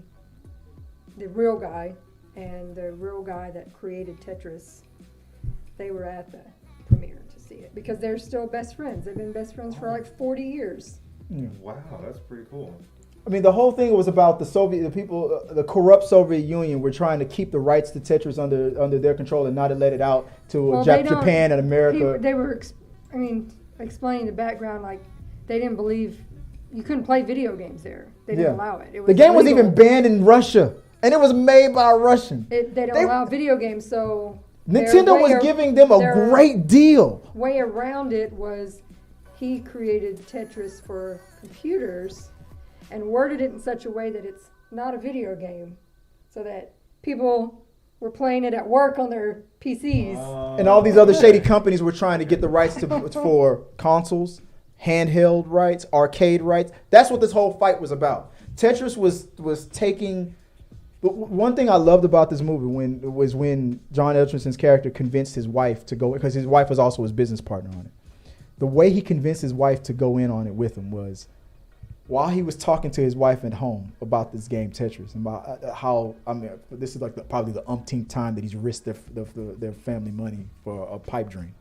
real guy, and the real guy that created Tetris, they were at the premiere to see see it because they're still best friends. They've been best friends for like 40 years. Wow, that's pretty cool. I mean, the whole thing was about the corrupt Soviet Union were trying to keep the rights to Tetris under their control and not to let it out to Japan and America. They were, explaining the background, like they didn't believe you couldn't play video games there. They didn't allow it. It was the game was illegal. even banned in Russia, and it was made by a Russian. They don't allow video games, so Nintendo was giving them a great deal. Way around it was he created Tetris for computers and worded it in such a way that it's not a video game, so that people were playing it at work on their PCs. And all these other shady companies were trying to get the rights for consoles, handheld rights, arcade rights. That's what this whole fight was about. Tetris was taking. One thing I loved about this movie was when John Edgerton's character convinced his wife to go, because his wife was also his business partner on it. The way he convinced his wife to go in on it with him was, while he was talking to his wife at home about this game Tetris and about how, I mean, this is like probably the umpteenth time that he's risked their family money for a pipe dream.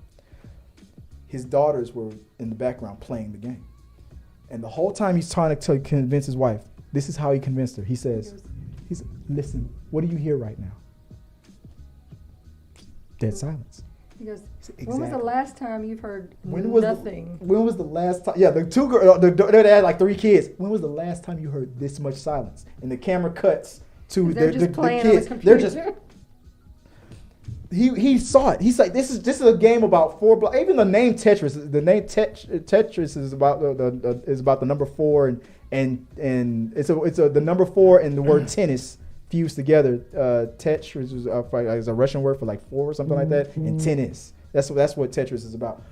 His daughters were in the background playing the game. And the whole time he's trying to convince his wife, this is how he convinced her. He says, listen, what do you hear right now? Dead silence. He goes, Exactly. when was the last time you've heard nothing? When was the last time? Yeah, the two girls, they had like 3 kids. When was the last time you heard this much silence? And the camera cuts to the kids. They're just. He saw it. He's like, this is a game about 4 blocks. Even the name Tetris, the name Tetris is about the number 4 and it's the number 4 and the word tennis fused together. Tetris is a Russian word for like 4 or something like that, and tennis. That's what Tetris is about.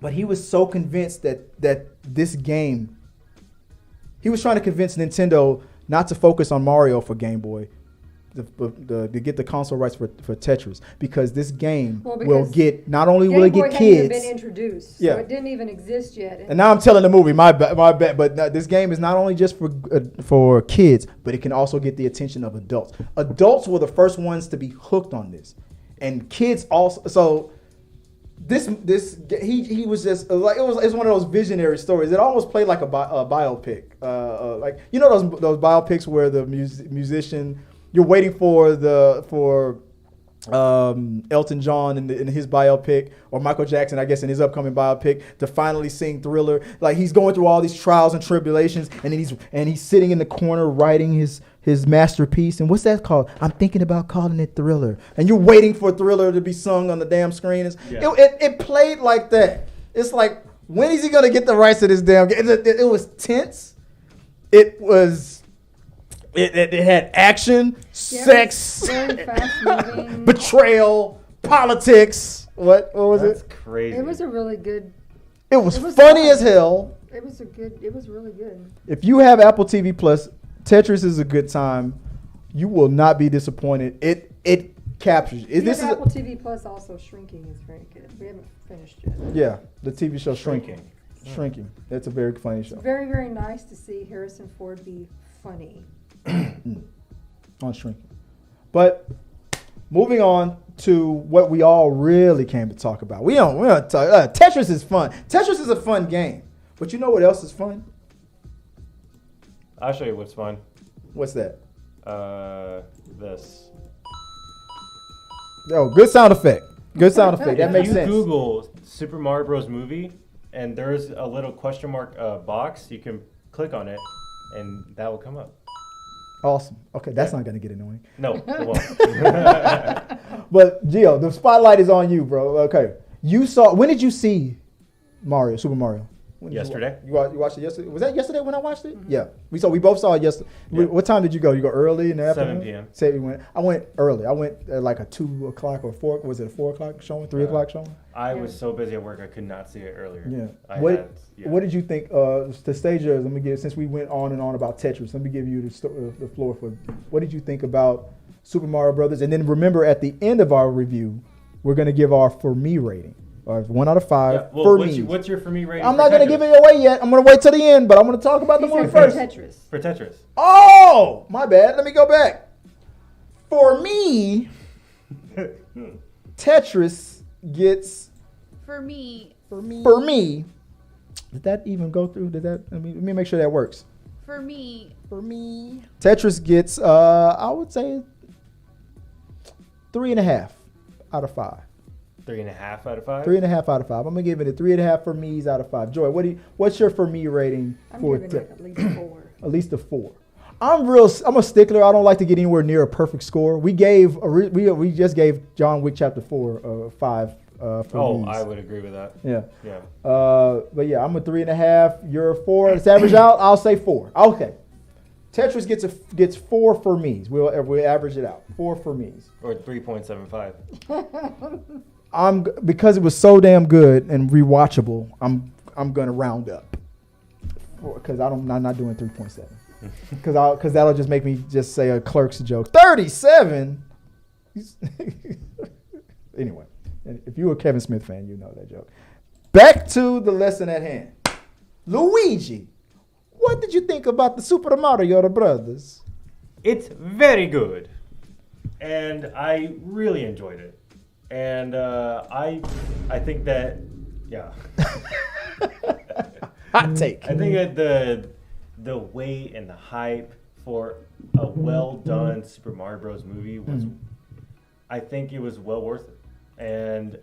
But he was so convinced that this game, he was trying to convince Nintendo not to focus on Mario for Game Boy, to get the console rights for Tetris, because this game will get, not only will it get kids. Game Boy hadn't even been introduced, so it didn't even exist yet. And now I'm telling the movie, my bad, but this game is not only just for kids, but it can also get the attention of adults. Adults were the first ones to be hooked on this, and kids also. So he was just like, it was one of those visionary stories. It almost played like a biopic, like those biopics where the musician. You're waiting for Elton John in his biopic, or Michael Jackson, I guess, in his upcoming biopic, to finally sing Thriller. Like, he's going through all these trials and tribulations, and then he's sitting in the corner writing his masterpiece. And what's that called? I'm thinking about calling it Thriller. And you're waiting for Thriller to be sung on the damn screen. It played like that. It's like, when is he gonna get the rights to this damn game? It was tense. It was. It had action, sex, betrayal, politics. What was That's it? Crazy. It was a really good. It was funny as hell. It was really good. If you have Apple TV Plus, Tetris is a good time. You will not be disappointed. It captures. Apple TV Plus also Shrinking is very good. We haven't finished yet. Yeah, the TV show Shrinking. Shrinking. That's a very funny show. It's very, very nice to see Harrison Ford be funny. On Shrinking. But moving on to what we all really came to talk about. We don't talk. Tetris is fun. Tetris is a fun game. But you know what else is fun? I'll show you what's fun. What's that? This. Oh, good sound effect. Good sound effect. That makes sense. If you Google Super Mario Bros. Movie, and there's a little question mark box, you can click on it, and that will come up. Awesome. Okay, that's not going to get annoying. No, it won't. But, Gio, the spotlight is on you, bro. Okay. When did you see Super Mario? Yesterday. You watched it yesterday? Was that yesterday when I watched it? Mm-hmm. Yeah. We both saw it yesterday. Yeah. What time did you go? You go early in the afternoon? 7 p.m. I went early. I went at like a 2 o'clock or 4. Was it a 4 o'clock showing? 3 o'clock showing? I was so busy at work I could not see it earlier. Yeah. What did you think? The stage is, since we went on and on about Tetris, let me give you the floor for what did you think about Super Mario Brothers? And then remember, at the end of our review, we're going to give our for me rating. 1 out of 5. Yeah, well, what's your for me rating? I'm not going to give it away yet. I'm going to wait till the end, but I'm going to talk about the movie first. For Tetris. Oh, my bad. Let me go back. For me, Tetris gets For me. For me. Did that even go through? Let me make sure that works. For me. Tetris gets, I would say, 3.5 out of 5. 3.5 out of 5. 3.5 out of 5. I'm gonna give it a 3.5 for me's out of 5. Joy, what's your for me rating I'm for giving it at least 4. At least a 4. I'm a stickler. I don't like to get anywhere near a perfect score. We just gave John Wick Chapter 4 5 for me's. I would agree with that. Yeah. Yeah. But yeah, I'm a 3.5. You're a 4. Let's average out. I'll say 4. Okay. Tetris gets 4 for me's. We'll average it out. 4 for me's. Or 3.75. Because it was so damn good and rewatchable. I'm gonna round up because I'm not doing 3.7 because that'll just make me just say a Clerks joke. 37. Anyway, if you're a Kevin Smith fan, you know that joke. Back to the lesson at hand. Luigi, what did you think about the Super Mario Brothers? It's very good, and I really enjoyed it. And I think that, yeah. Hot take. I think that the wait and the hype for a well done Super Mario Bros. Movie was, I think it was well worth it. And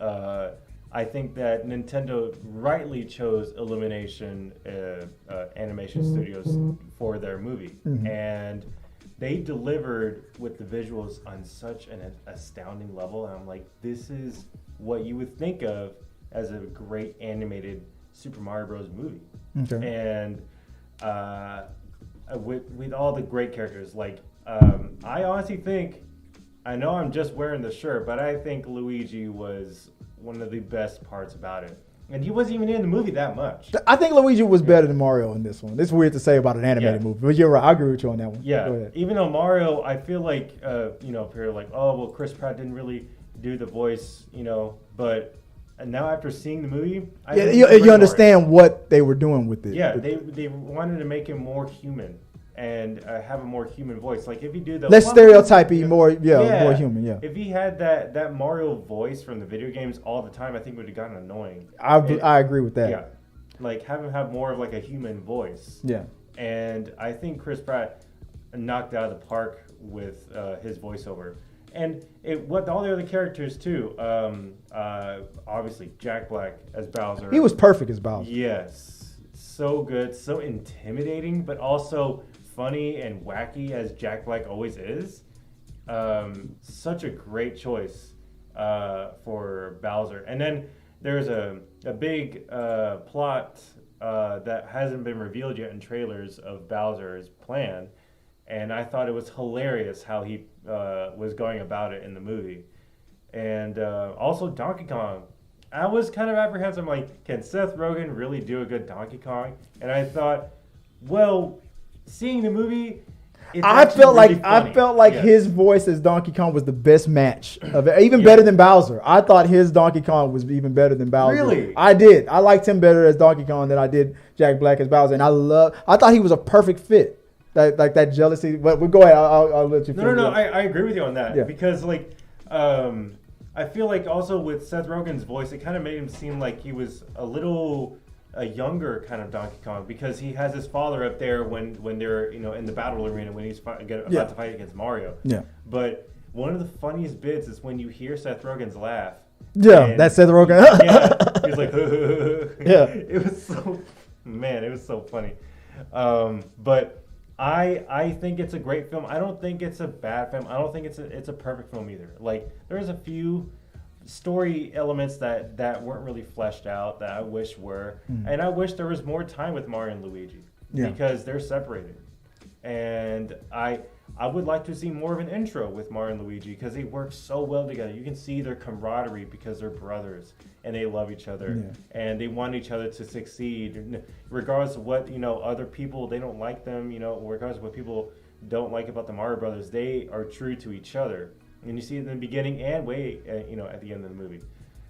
I think that Nintendo rightly chose Illumination Animation Studios for their movie. And they delivered with the visuals on such an astounding level. And I'm like, this is what you would think of as a great animated Super Mario Bros. Movie. Okay. And with all the great characters, like, I honestly think, I know I'm just wearing the shirt, but I think Luigi was one of the best parts about it. And he wasn't even in the movie that much. I think Luigi was better than Mario in this one. It's weird to say about an animated movie, but you're right. I agree with you on that one. Yeah. Go ahead. Even though Mario, I feel like, people are like, oh, well, Chris Pratt didn't really do the voice, but now after seeing the movie, you understand what they were doing with it. Yeah, they wanted to make him more human and have a more human voice. Like if you do the less stereotypy, more human. Yeah. If he had that Mario voice from the video games all the time, I think it would have gotten annoying. I agree with that. Yeah, like have him have more of like a human voice. Yeah. And I think Chris Pratt knocked out of the park with his voiceover. And all the other characters too. Obviously Jack Black as Bowser. He was perfect as Bowser. Yes, so good, so intimidating, but also funny and wacky as Jack Black always is. Such a great choice for Bowser. And then there's a big plot that hasn't been revealed yet in trailers of Bowser's plan. And I thought it was hilarious how he was going about it in the movie. And also Donkey Kong. I was kind of apprehensive. I'm like, can Seth Rogen really do a good Donkey Kong? And I thought, well, seeing the movie, I felt like his voice as Donkey Kong was the best match of it, even better than Bowser. I thought his Donkey Kong was even better than Bowser. Really? I did. I liked him better as Donkey Kong than I did Jack Black as Bowser, and I thought he was a perfect fit. That jealousy. But go ahead. I'll let you. No. I agree with you on that because I feel like also with Seth Rogen's voice, it kind of made him seem like he was a younger kind of Donkey Kong because he has his father up there when they're in the battle arena when he's about to fight against Mario. Yeah. But one of the funniest bits is when you hear Seth Rogen's laugh. Yeah, that's Seth Rogen. He's like, yeah. It was so funny. But I think it's a great film. I don't think it's a bad film. I don't think it's a perfect film either. Like there's a few story elements that weren't really fleshed out that I wish were, and I wish there was more time with Mario and Luigi because they're separated. And I would like to see more of an intro with Mario and Luigi because they work so well together. You can see their camaraderie because they're brothers and they love each other and they want each other to succeed, regardless of what other people they don't like them. Regardless of what people don't like about the Mario Brothers, they are true to each other. And you see it in the beginning and at the end of the movie.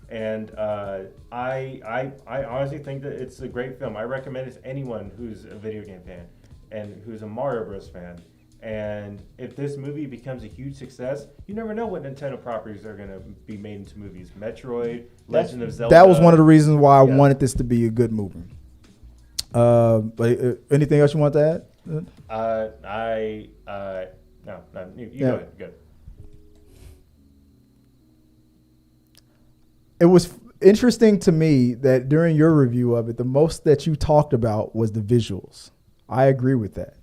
And I honestly think that it's a great film. I recommend it to anyone who's a video game fan and who's a Mario Bros fan. And if this movie becomes a huge success, you never know what Nintendo properties are going to be made into movies. Metroid, Legend of Zelda. That was one of the reasons why I Yeah. wanted this to be a good movie. But anything else you want to add? No, you go ahead. Good. It was interesting to me that during your review of it, the most that you talked about was the visuals. I agree with that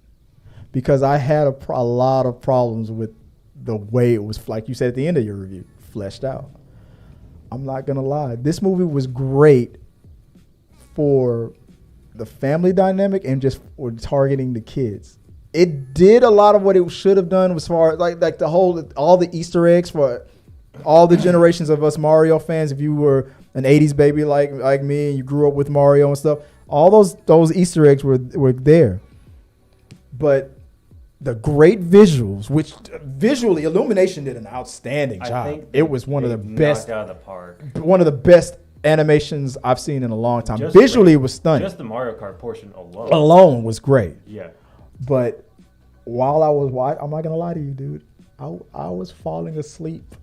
because I had a lot of problems with the way it was, like you said at the end of your review, fleshed out. I'm not going to lie. This movie was great for the family dynamic and just for targeting the kids. It did a lot of what it should have done as far as like the whole, all the Easter eggs for all the generations of us Mario fans. If you were an 80s baby like me and you grew up with Mario and stuff, all those Easter eggs were there. But the great visuals, which visually Illumination did an outstanding job. It was one of the best out of the park. One of the best animations I've seen in a long time. Just Visually, it was stunning. Just the Mario Kart portion alone Was great. Yeah. But while I was watching, I'm not gonna lie to you, dude. I was falling asleep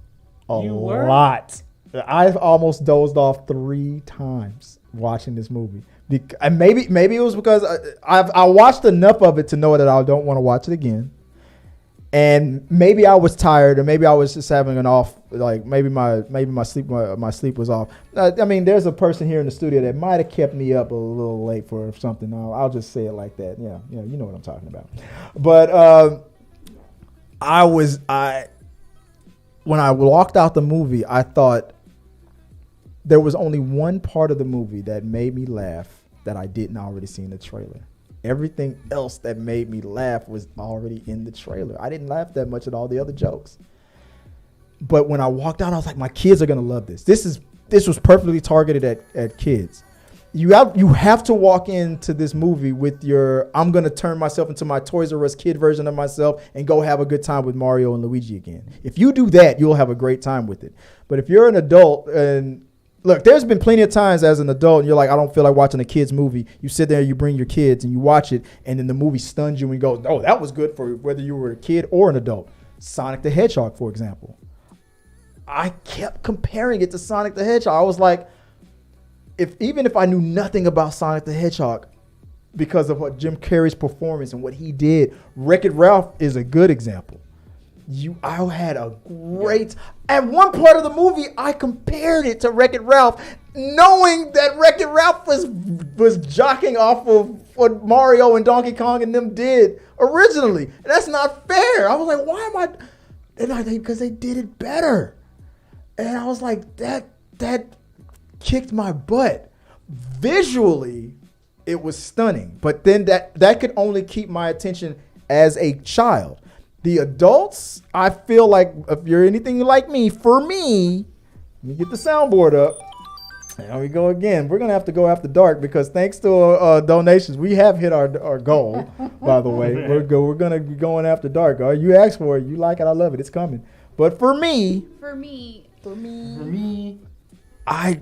a lot. I've almost dozed off 3 times watching this movie. And maybe it was because I watched enough of it to know that I don't want to watch it again. And maybe I was tired, or maybe I was just having an off. Like maybe my sleep was off. I mean, there's a person here in the studio that might have kept me up a little late for something. I'll just say it like that. Yeah, you know what I'm talking about. But when I walked out the movie, I thought there was only one part of the movie that made me laugh that I didn't already see in the trailer. Everything else that made me laugh was already in the trailer. I didn't laugh that much at all the other jokes. But when I walked out, I was like, my kids are going to love this. This was perfectly targeted at kids. You have to walk into this movie with I'm going to turn myself into my Toys R Us kid version of myself and go have a good time with Mario and Luigi again. If you do that, you'll have a great time with it. But if you're an adult and look, there's been plenty of times as an adult and you're like, I don't feel like watching a kid's movie. You sit there, you bring your kids and you watch it, and then the movie stuns you and you go, oh, that was good for whether you were a kid or an adult. Sonic the Hedgehog, for example. I kept comparing it to Sonic the Hedgehog. I was like, even if I knew nothing about Sonic the Hedgehog because of what Jim Carrey's performance and what he did, Wreck-It Ralph is a good example. I had a great. At one part of the movie, I compared it to Wreck-It Ralph, knowing that Wreck-It Ralph was jocking off of what Mario and Donkey Kong and them did originally. And that's not fair. I was like, why am I? Because they did it better. And I was like, that kicked my butt. Visually, it was stunning. But then that could only keep my attention as a child. The adults, I feel like if you're anything like me, for me, let me get the soundboard up. There we go again. We're going to have to go after dark because thanks to donations, we have hit our goal, by the way. We're going to be going after dark. You asked for it. You like it. I love it. It's coming. But for me, I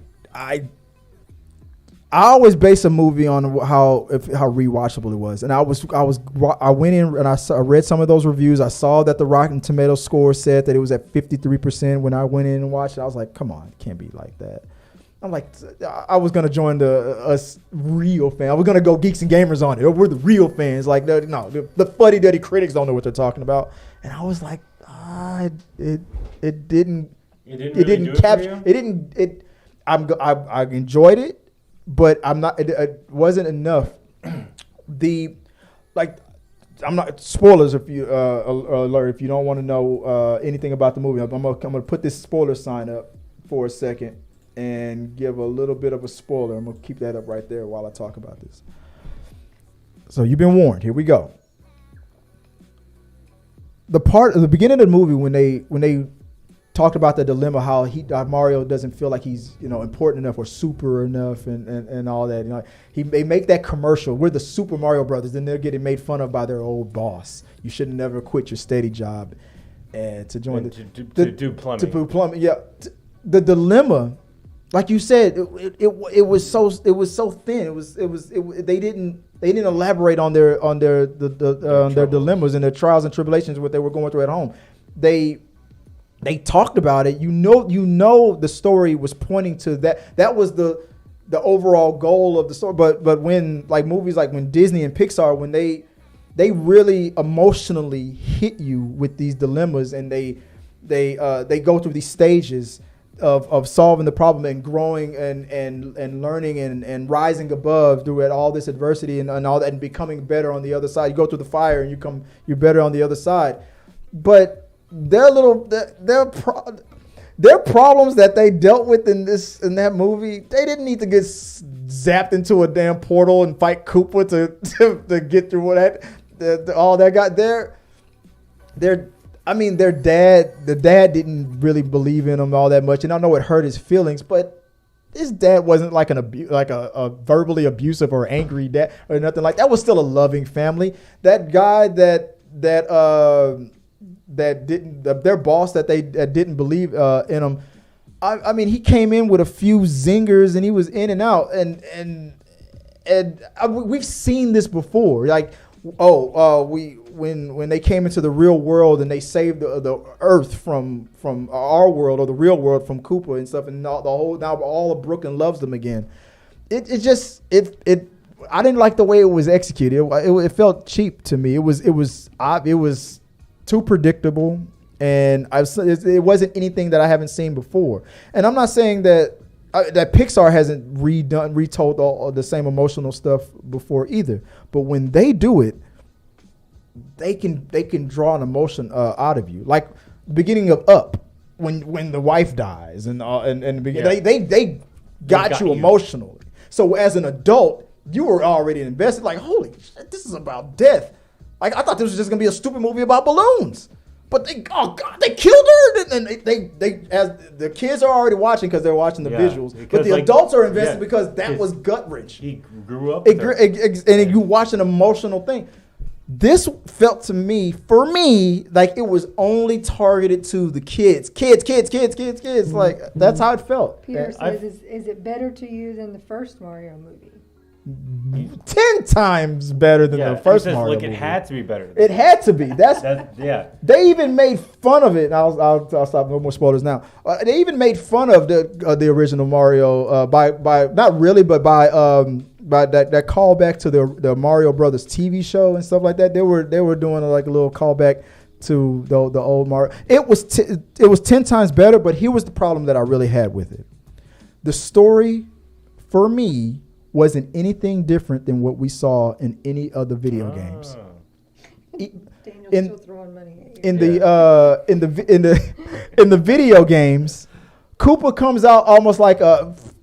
always base a movie on how rewatchable it was, and I went in and I read some of those reviews. I saw that the Rotten Tomatoes score said that it was at 53%. When I went in and watched it, I was like, "Come on, it can't be like that." I'm like, I was gonna join us real fans. I was gonna go Geeks and Gamers on it. We're the real fans. Like, no, the fuddy-duddy critics don't know what they're talking about. And I was like, it didn't capture. It didn't. I enjoyed it. But I'm not. It wasn't enough. I'm not spoilers. If you alert, if you don't want to know anything about the movie, I'm gonna put this spoiler sign up for a second and give a little bit of a spoiler. I'm gonna keep that up right there while I talk about this. So you've been warned. Here we go. The part at the beginning of the movie when they talked about the dilemma, how Mario doesn't feel like he's important enough or super enough and all that. They make that commercial. We're the Super Mario Brothers. Then they're getting made fun of by their old boss. You should never quit your steady job and to join to do plumbing. To do plumbing, yeah. The dilemma, like you said, it was so thin. They didn't They didn't elaborate on their dilemmas and their trials and tribulations, what they were going through at home. They talked about it. You know the story was pointing to that. That was the overall goal of the story. But when like movies like when Disney and Pixar, when they really emotionally hit you with these dilemmas, and they go through these stages of solving the problem and growing and learning and rising above through all this adversity and all that, and becoming better on the other side. You go through the fire and you're better on the other side. But their problems that they dealt with in that movie, they didn't need to get zapped into a damn portal and fight Koopa to get through all that got there. The dad didn't really believe in him all that much, and I know it hurt his feelings, but his dad wasn't like a verbally abusive or angry dad or nothing like that. That was still a loving family. That guy their boss that they didn't believe in him. I mean, he came in with a few zingers and he was in and out, and we've seen this before. Like, when they came into the real world and they saved the Earth from our world, or the real world from Koopa and stuff, and now all of Brooklyn loves them again. I didn't like the way it was executed. It felt cheap to me. It was too predictable, and it wasn't anything that I haven't seen before. And I'm not saying that Pixar hasn't retold all the same emotional stuff before either. But when they do it, they can draw an emotion out of you. Like the beginning of Up, when the wife dies, and the beginning, they got you emotionally. So as an adult, you were already invested. Like, holy shit, this is about death. Like, I thought this was just gonna be a stupid movie about balloons. But they killed her, and they as the kids are already watching because they're watching the visuals, but the adults are invested because that was gut wrench. He grew up, and you watch an emotional thing. This felt for me, like it was only targeted to the kids. Mm-hmm. Like that's how it felt. Peter says, "Is it better to you than the first Mario movie?" 10 times better than the first Mario movie. It had to be better. It had to be. They even made fun of it. I'll stop. No more spoilers now. They even made fun of the original Mario by not really, but by that callback to the Mario Brothers TV show and stuff like that. They were doing a little callback to the old Mario. It was 10 times better. But here was the problem that I really had with it. The story, for me, wasn't anything different than what we saw in any other video games. Daniel's still throwing money at you. In the video games, Koopa comes out almost like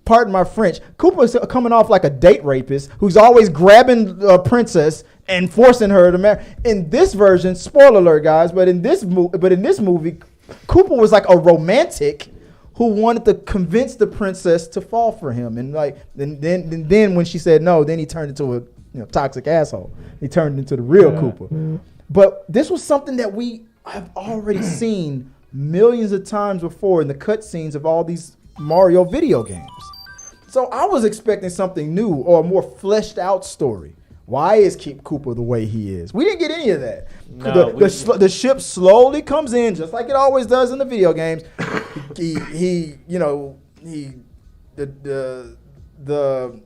pardon my French, Koopa's coming off like a date rapist who's always grabbing a princess and forcing her to marry. In this version, spoiler alert, guys, but in this movie, Koopa was like a romantic who wanted to convince the princess to fall for him, and then when she said no, then he turned into a toxic asshole. He turned into the real Koopa. But this was something that we have already seen millions of times before in the cutscenes of all these Mario video games. So I was expecting something new or a more fleshed out story. Why is Koopa the way he is? We didn't get any of that. No, the ship slowly comes in, just like it always does in the video games. The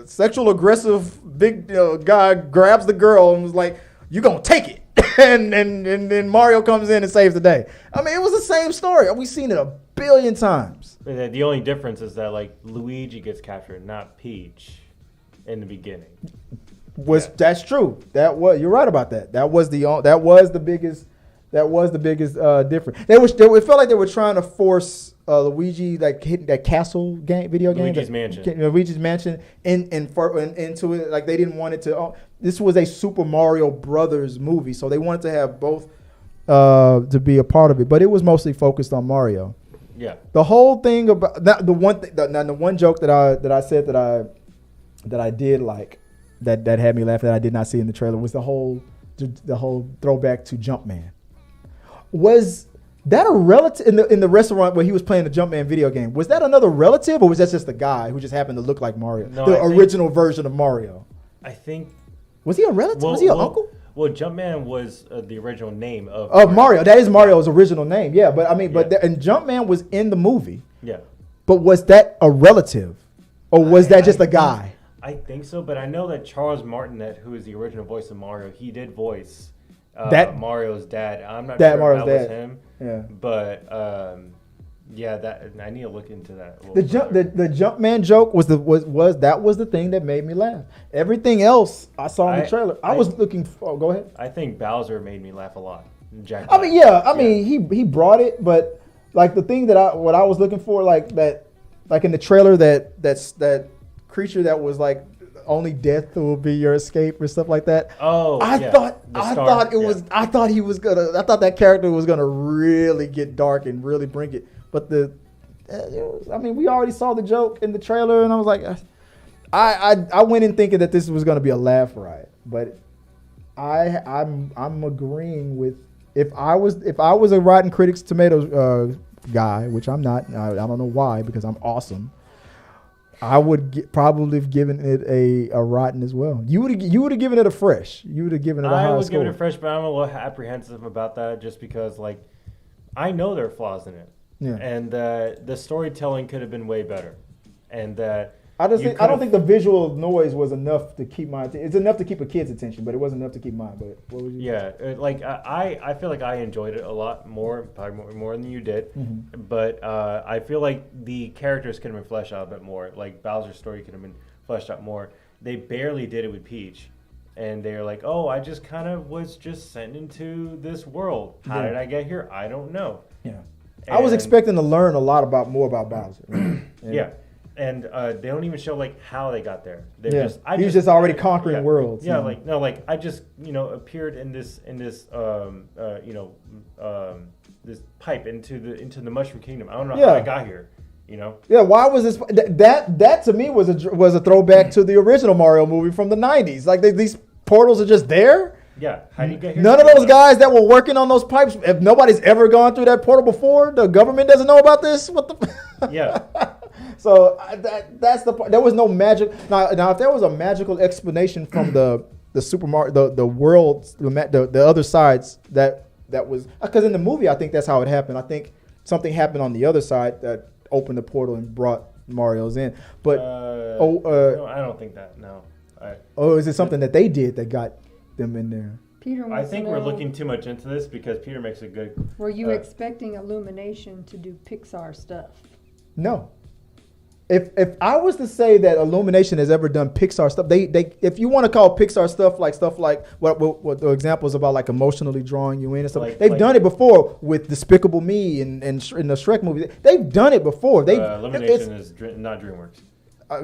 sexual aggressive big guy grabs the girl and was like, "You gonna take it?" and then Mario comes in and saves the day. I mean, it was the same story. We've seen it a billion times. The only difference is that Luigi gets captured, not Peach, in the beginning. That's true. You're right about that. That was the biggest difference. It felt like they were trying to force Luigi hitting that castle video game. Luigi's Mansion into it. Like they didn't want it to. This was a Super Mario Brothers movie, so they wanted to have both to be a part of it. But it was mostly focused on Mario. Yeah. The whole thing about the one joke that I said that I did like. That had me laugh that I did not see in the trailer was the whole throwback to Jumpman. Was that a relative in the restaurant where he was playing the Jumpman video game? Was that another relative, or was that just a guy who just happened to look like Mario, original version of Mario? I think Was he a relative? Was he an uncle? Well, Jumpman was the original name of Mario. That is Mario's original name. Yeah, but I mean, and Jumpman was in the movie. Yeah. But was that a relative, or was that just a guy? I think so, but I know that Charles Martinet, who is the original voice of Mario, he did voice Mario's dad. I'm not sure Mario's if that dad. was him. Yeah. But yeah, that I need to look into that. The Jumpman joke was the thing that made me laugh. Everything else I saw in the trailer, I was looking. Oh, go ahead. I think Bowser made me laugh a lot. Jack I mean, yeah. I mean, he brought it, but like the thing that I was looking for, like in the trailer, that creature that was like only death will be your escape or stuff like that. Oh, I thought that character was gonna really get dark and really bring it. But we already saw the joke in the trailer, and I was like, I went in thinking that this was gonna be a laugh riot. But I'm agreeing with if I was a Rotten Critics Tomatoes guy, which I'm not. I don't know why, because I'm awesome. I would probably have given it a rotten as well. You would have given it a fresh. You would have given it a high score. I would give it a fresh, but I'm a little apprehensive about that just because, like, I know there are flaws in it. Yeah. And the storytelling could have been way better. And I don't think the visual noise was enough to keep my attention. It's enough to keep a kid's attention, but it wasn't enough to keep mine. But what was you? Yeah, I feel like I enjoyed it a lot more, probably more than you did. Mm-hmm. But I feel like the characters could have been fleshed out a bit more. Like Bowser's story could have been fleshed out more. They barely did it with Peach. And they're like, oh, I just kind of was just sent into this world. How did I get here? I don't know. Yeah. I was expecting to learn a lot more about Bowser. Yeah. And they don't even show like how they got there. He was just already conquering worlds. Yeah, I just appeared in this this pipe into the Mushroom Kingdom. I don't know how I got here. Yeah, why was this? That to me was a throwback to the original Mario movie from the '90s. Like these portals are just there. Yeah, how do you get here? None of those guys that were working on those pipes. If nobody's ever gone through that portal before, the government doesn't know about this. What the? Yeah. So that's the part. There was no magic. Now if there was a magical explanation from the Super Mario, the worlds, the other sides that was, because in the movie I think that's how it happened. I think something happened on the other side that opened the portal and brought Mario's in. But no, I don't think that. No. Is it something that they did that got them in there? Peter I think we're looking too much into this because Peter makes a good. Were you expecting Illumination to do Pixar stuff? No. If I was to say that Illumination has ever done Pixar stuff, they if you want to call Pixar stuff like what the examples about like emotionally drawing you in and stuff, they've done it before with Despicable Me and in the Shrek movie. They've done it before. Illumination is not DreamWorks. I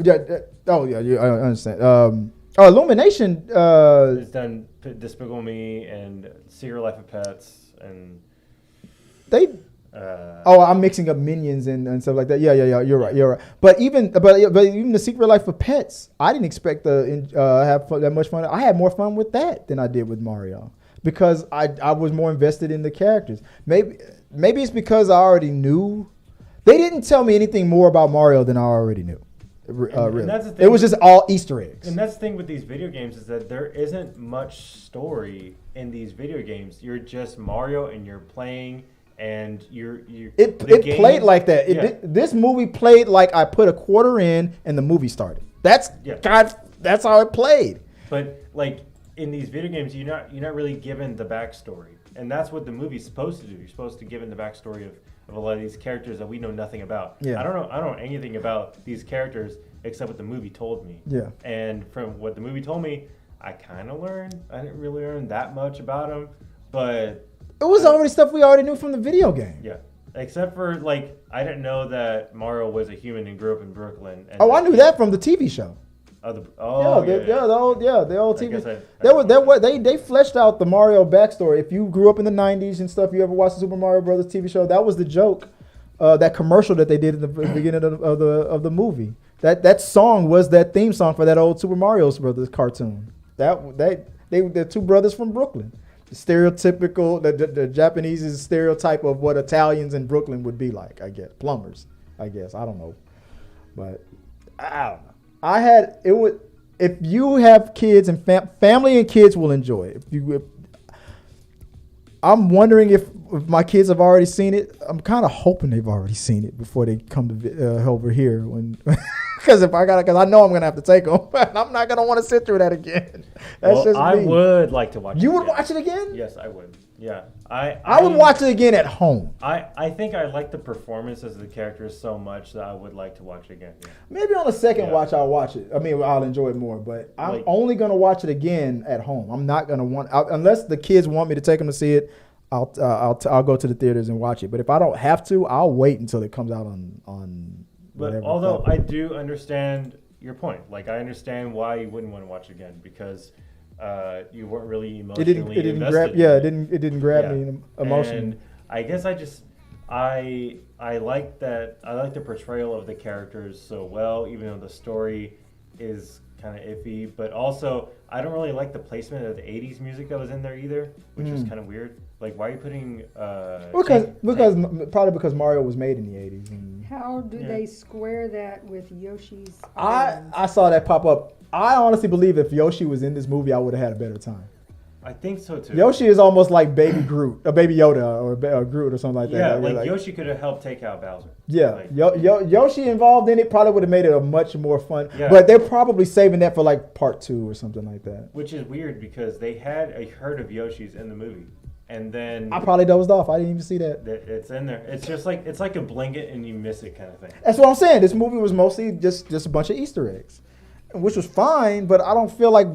understand. Illumination has done Despicable Me and Secret Life of Pets and they. I'm mixing up Minions and stuff like that. Yeah. You're right. But even the Secret Life of Pets, I didn't expect to have that much fun. I had more fun with that than I did with Mario because I was more invested in the characters. Maybe it's because I already knew. They didn't tell me anything more about Mario than I already knew. Really. That's the thing. It was just all Easter eggs. And that's the thing with these video games is that there isn't much story in these video games. You're just Mario and you're playing. And it played like that. This movie played like I put a quarter in and the movie started. That's how it played. But like in these video games, you're not really given the backstory, and that's what the movie's supposed to do. You're supposed to give in the backstory of a lot of these characters that we know nothing about. Yeah. I don't know anything about these characters except what the movie told me. Yeah. And from what the movie told me, I kind of learned. I didn't really learn that much about them, but. It was already stuff we already knew from the video game. Yeah. Except for, like, I didn't know that Mario was a human and grew up in Brooklyn. And I knew that from the TV show. The old TV. They fleshed out the Mario backstory. If you grew up in the '90s and stuff, you ever watched the Super Mario Brothers TV show? That was the joke. That commercial that they did in the beginning of the movie. That song was that theme song for that old Super Mario Brothers cartoon. They're two brothers from Brooklyn. Stereotypical, the Japanese stereotype of what Italians in Brooklyn would be like, I guess. Plumbers, I guess. I don't know. But I don't know. if you have kids and family and kids will enjoy it. I'm wondering if my kids have already seen it. I'm kind of hoping they've already seen it before they come to over here. Because I know I'm gonna have to take them, and I'm not gonna want to sit through that again. That's just me. I would like to watch. You would watch it again? Yes, I would. Yeah, I would watch it again at home. I think I like the performances of the characters so much that I would like to watch it again. Yeah. Maybe on the second watch I'll watch it. I mean, I'll enjoy it more. But I'm only gonna watch it again at home. I'm not gonna unless the kids want me to take them to see it. I'll go to the theaters and watch it. But if I don't have to, I'll wait until it comes out on. But although I do understand your point, like I understand why you wouldn't want to watch it again because you weren't really emotionally invested. It didn't grab me emotionally. And I guess I like that. I like the portrayal of the characters so well, even though the story is kind of iffy. But also, I don't really like the placement of the '80s music that was in there either, which is kind of weird. Like, why are you putting? Probably because Mario was made in the '80s. And how do they square that with Yoshi's? I saw that pop up. I honestly believe if Yoshi was in this movie, I would have had a better time. I think so too. Yoshi is almost like Baby Groot, or Baby Yoda, or Groot, or something like that. Yeah, like Yoshi could have helped take out Bowser. Yeah, Yoshi involved in it probably would have made it a much more fun. Yeah. But they're probably saving that for like part 2 or something like that. Which is weird because they had a herd of Yoshis in the movie, and then I probably dozed off. I didn't even see that. It's in there. It's just like it's like a blanket and you miss it kind of thing. That's what I'm saying. This movie was mostly just a bunch of Easter eggs. Which was fine, but I don't feel like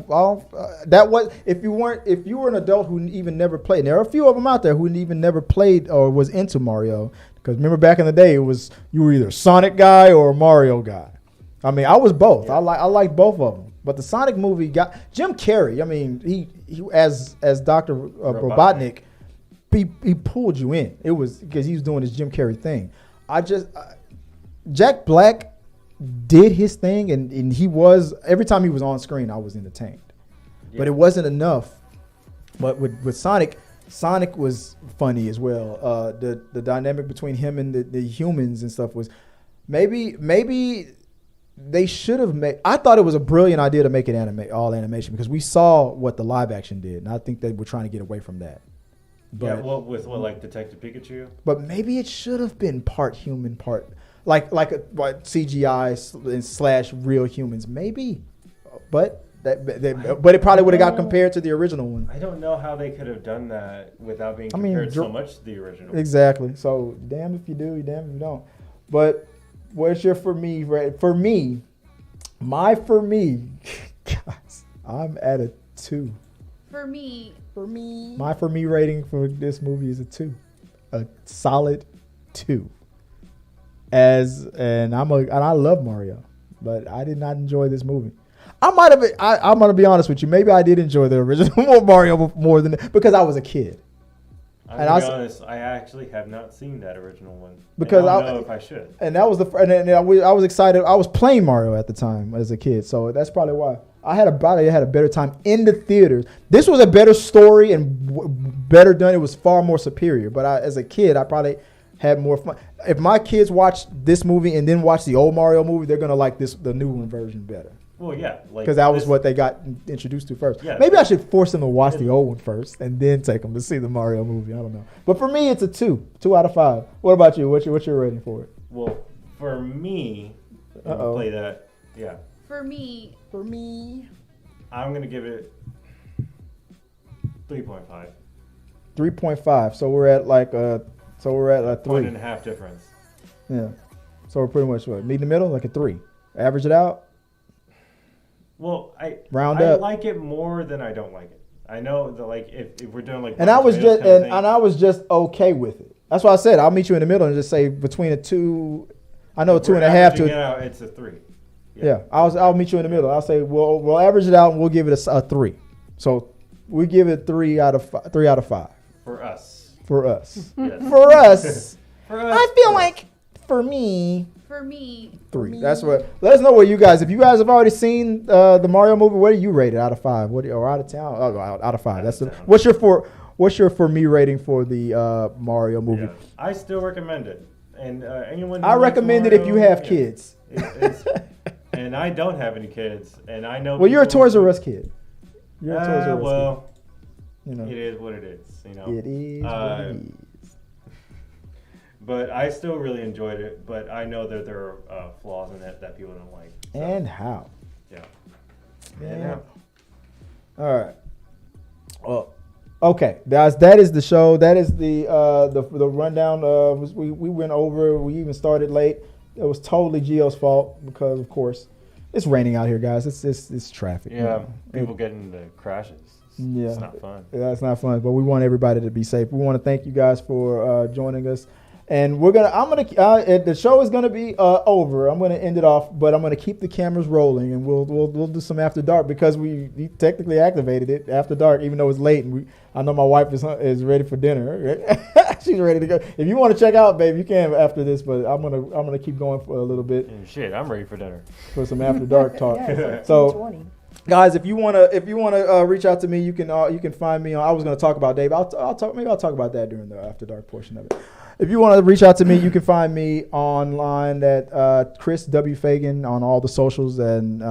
that was if you were an adult who even never played. And there are a few of them out there who even never played or was into Mario. Because remember back in the day, it was you were either a Sonic guy or a Mario guy. I mean, I was both. Yeah. I like both of them. But the Sonic movie got Jim Carrey. I mean, he as Dr. Robotnik, he pulled you in. It was because he was doing his Jim Carrey thing. Jack Black did his thing, and he was every time he was on screen, I was entertained. Yeah. But it wasn't enough. But with Sonic was funny as well. The dynamic between him and the humans and stuff was maybe they should have made. I thought it was a brilliant idea to make it all animation because we saw what the live action did, and I think they were trying to get away from that. But, like Detective Pikachu. But maybe it should have been part human, part. Like CGI / real humans, maybe, but it probably would have got compared to the original one. I don't know how they could have done that without being compared so much to the original. Exactly. So damn if you do, damn if you don't. But where's your for me? My for me, guys, I'm at a 2. For me, my for me rating for this movie is a 2, a solid 2. I love Mario, but I did not enjoy this movie. I'm gonna be honest with you. Maybe I did enjoy the original Mario more than because I was a kid. I'm gonna be honest. I actually have not seen that original one because I don't know if I should. And that was I was excited. I was playing Mario at the time as a kid, so that's probably why I had a better time in the theaters. This was a better story and better done. It was far more superior. But as a kid, I probably had more fun. If my kids watch this movie and then watch the old Mario movie, they're gonna like the new one version better. Well, yeah, because that was what they got introduced to first. Yeah, maybe I should force them to watch the old one first and then take them to see the Mario movie. I don't know, but for me, it's a 2 out of 5. What about you? What's your rating for it? Well, for me, play that. Yeah. For me, I'm gonna give it 3.5. 3.5. So we're at like a 3. 1.5 difference. Yeah. So we're pretty much meet in the middle, like a 3. Average it out. Well, I up. like it more than I don't like it. I know that like if we're doing like and I was just okay with it. That's why I said I'll meet you in the middle and just say between a 2. I know 2.5 to. It's a 3. Yeah. I'll meet you in the middle. I'll say we'll average it out and we'll give it a 3. So we give it 3 out of 5. 3 out of 5. For us. Yes. For us. For us. I feel like for me. 3. That's what. Let us know what you guys. If you guys have already seen the Mario movie, what do you rate it out of 5? Or out of 10? Out of 5. That's what's your for me rating for the Mario movie? Yeah. I still recommend it, and anyone. I recommend it if you have kids. And and I don't have any kids, and I know. Well, you're a people- Toys R Us kid. You're a Toys R Us well, kid. You know. it is what it is. You know. It is what it is. But I still really enjoyed it. But I know that there are flaws in it that people don't like. So, And how? yeah. Yeah. Yeah. All right. Well, okay, guys, that is the show. That is the rundown. We went over. We even started late. It was totally Gio's fault because, of course, it's raining out here, guys. It's traffic. you Yeah. know. People getting into crashes. Yeah. It's not fun. Yeah, it's not fun, but we want everybody to be safe. We want to thank you guys for joining us. And the show is gonna be over. I'm gonna end it off, but I'm gonna keep the cameras rolling, and we'll do some after dark because we technically activated it after dark, even though it's late. And I know my wife is ready for dinner. She's ready to go. If you want to check out, babe, you can after this, but I'm gonna keep going for a little bit And shit, I'm ready for dinner. for some after dark talk. Yeah, it's like So, 2:20. guys, if you wanna reach out to me, you can find me on. I was gonna talk about Dave. I'll talk about that during the after dark portion of it. If you want to reach out to me, you can find me online at Chris W Fagan on all the socials and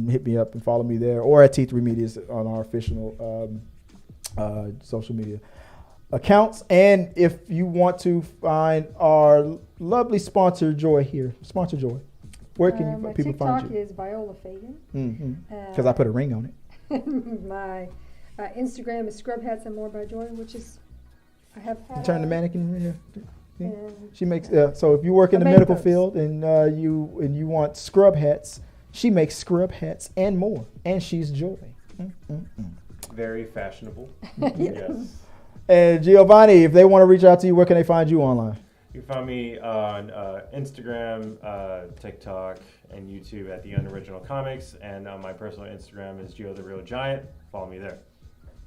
hit me up and follow me there, or at T3 Media's on our official social media accounts. And if you want to find our lovely sponsor Joy here, sponsor Joy, where can My people TikTok find you? is Viola Fagan. Because I put a ring on it. My Instagram is Scrub Hats and More by Joy, which is I have. Turn the mannequin in here. And She makes so if you work in the Amazing. medical field and you want scrub hats, she makes scrub hats and more, and she's Joy. Very fashionable. Yes. And Giovanni, if they want to reach out to you, where can they find you online? You can find me on Instagram, TikTok, and YouTube at The Unoriginal Comics, and my personal Instagram is Gio the Real Giant. Follow me there.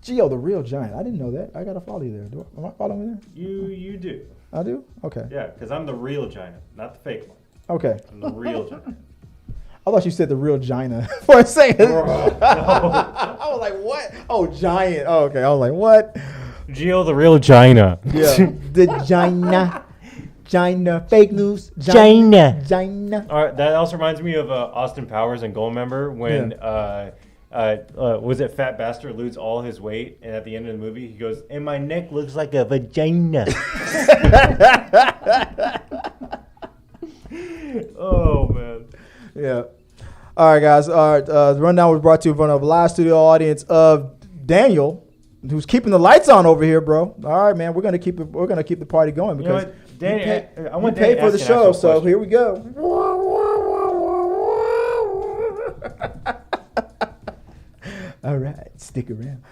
Gio, the real giant. I didn't know that. I gotta follow you there. Am I following you there? You do. I do. Okay. Yeah, because I'm the real giant, not the fake one. Okay. I'm the real giant. I thought you said the real Gina for a second. No. I was like, what? Oh, giant. Oh, okay. I was like, what? Gio the Real Gina. Yeah. The Gina. Gina. Fake news. Gina. Gina. All right, that also reminds me of Austin Powers and Goldmember when was it Fat Bastard loses all his weight, and at the end of the movie he goes, "And my neck looks like a vagina." Oh man. Yeah. All right, guys. All right. The rundown was brought to you in front of a live studio audience of Daniel, who's keeping the lights on over here, bro. All right, man. We're gonna keep the party going You know because what, Danny? I you want paid Danny for the asking show. actual So question. here we go. All right, stick around.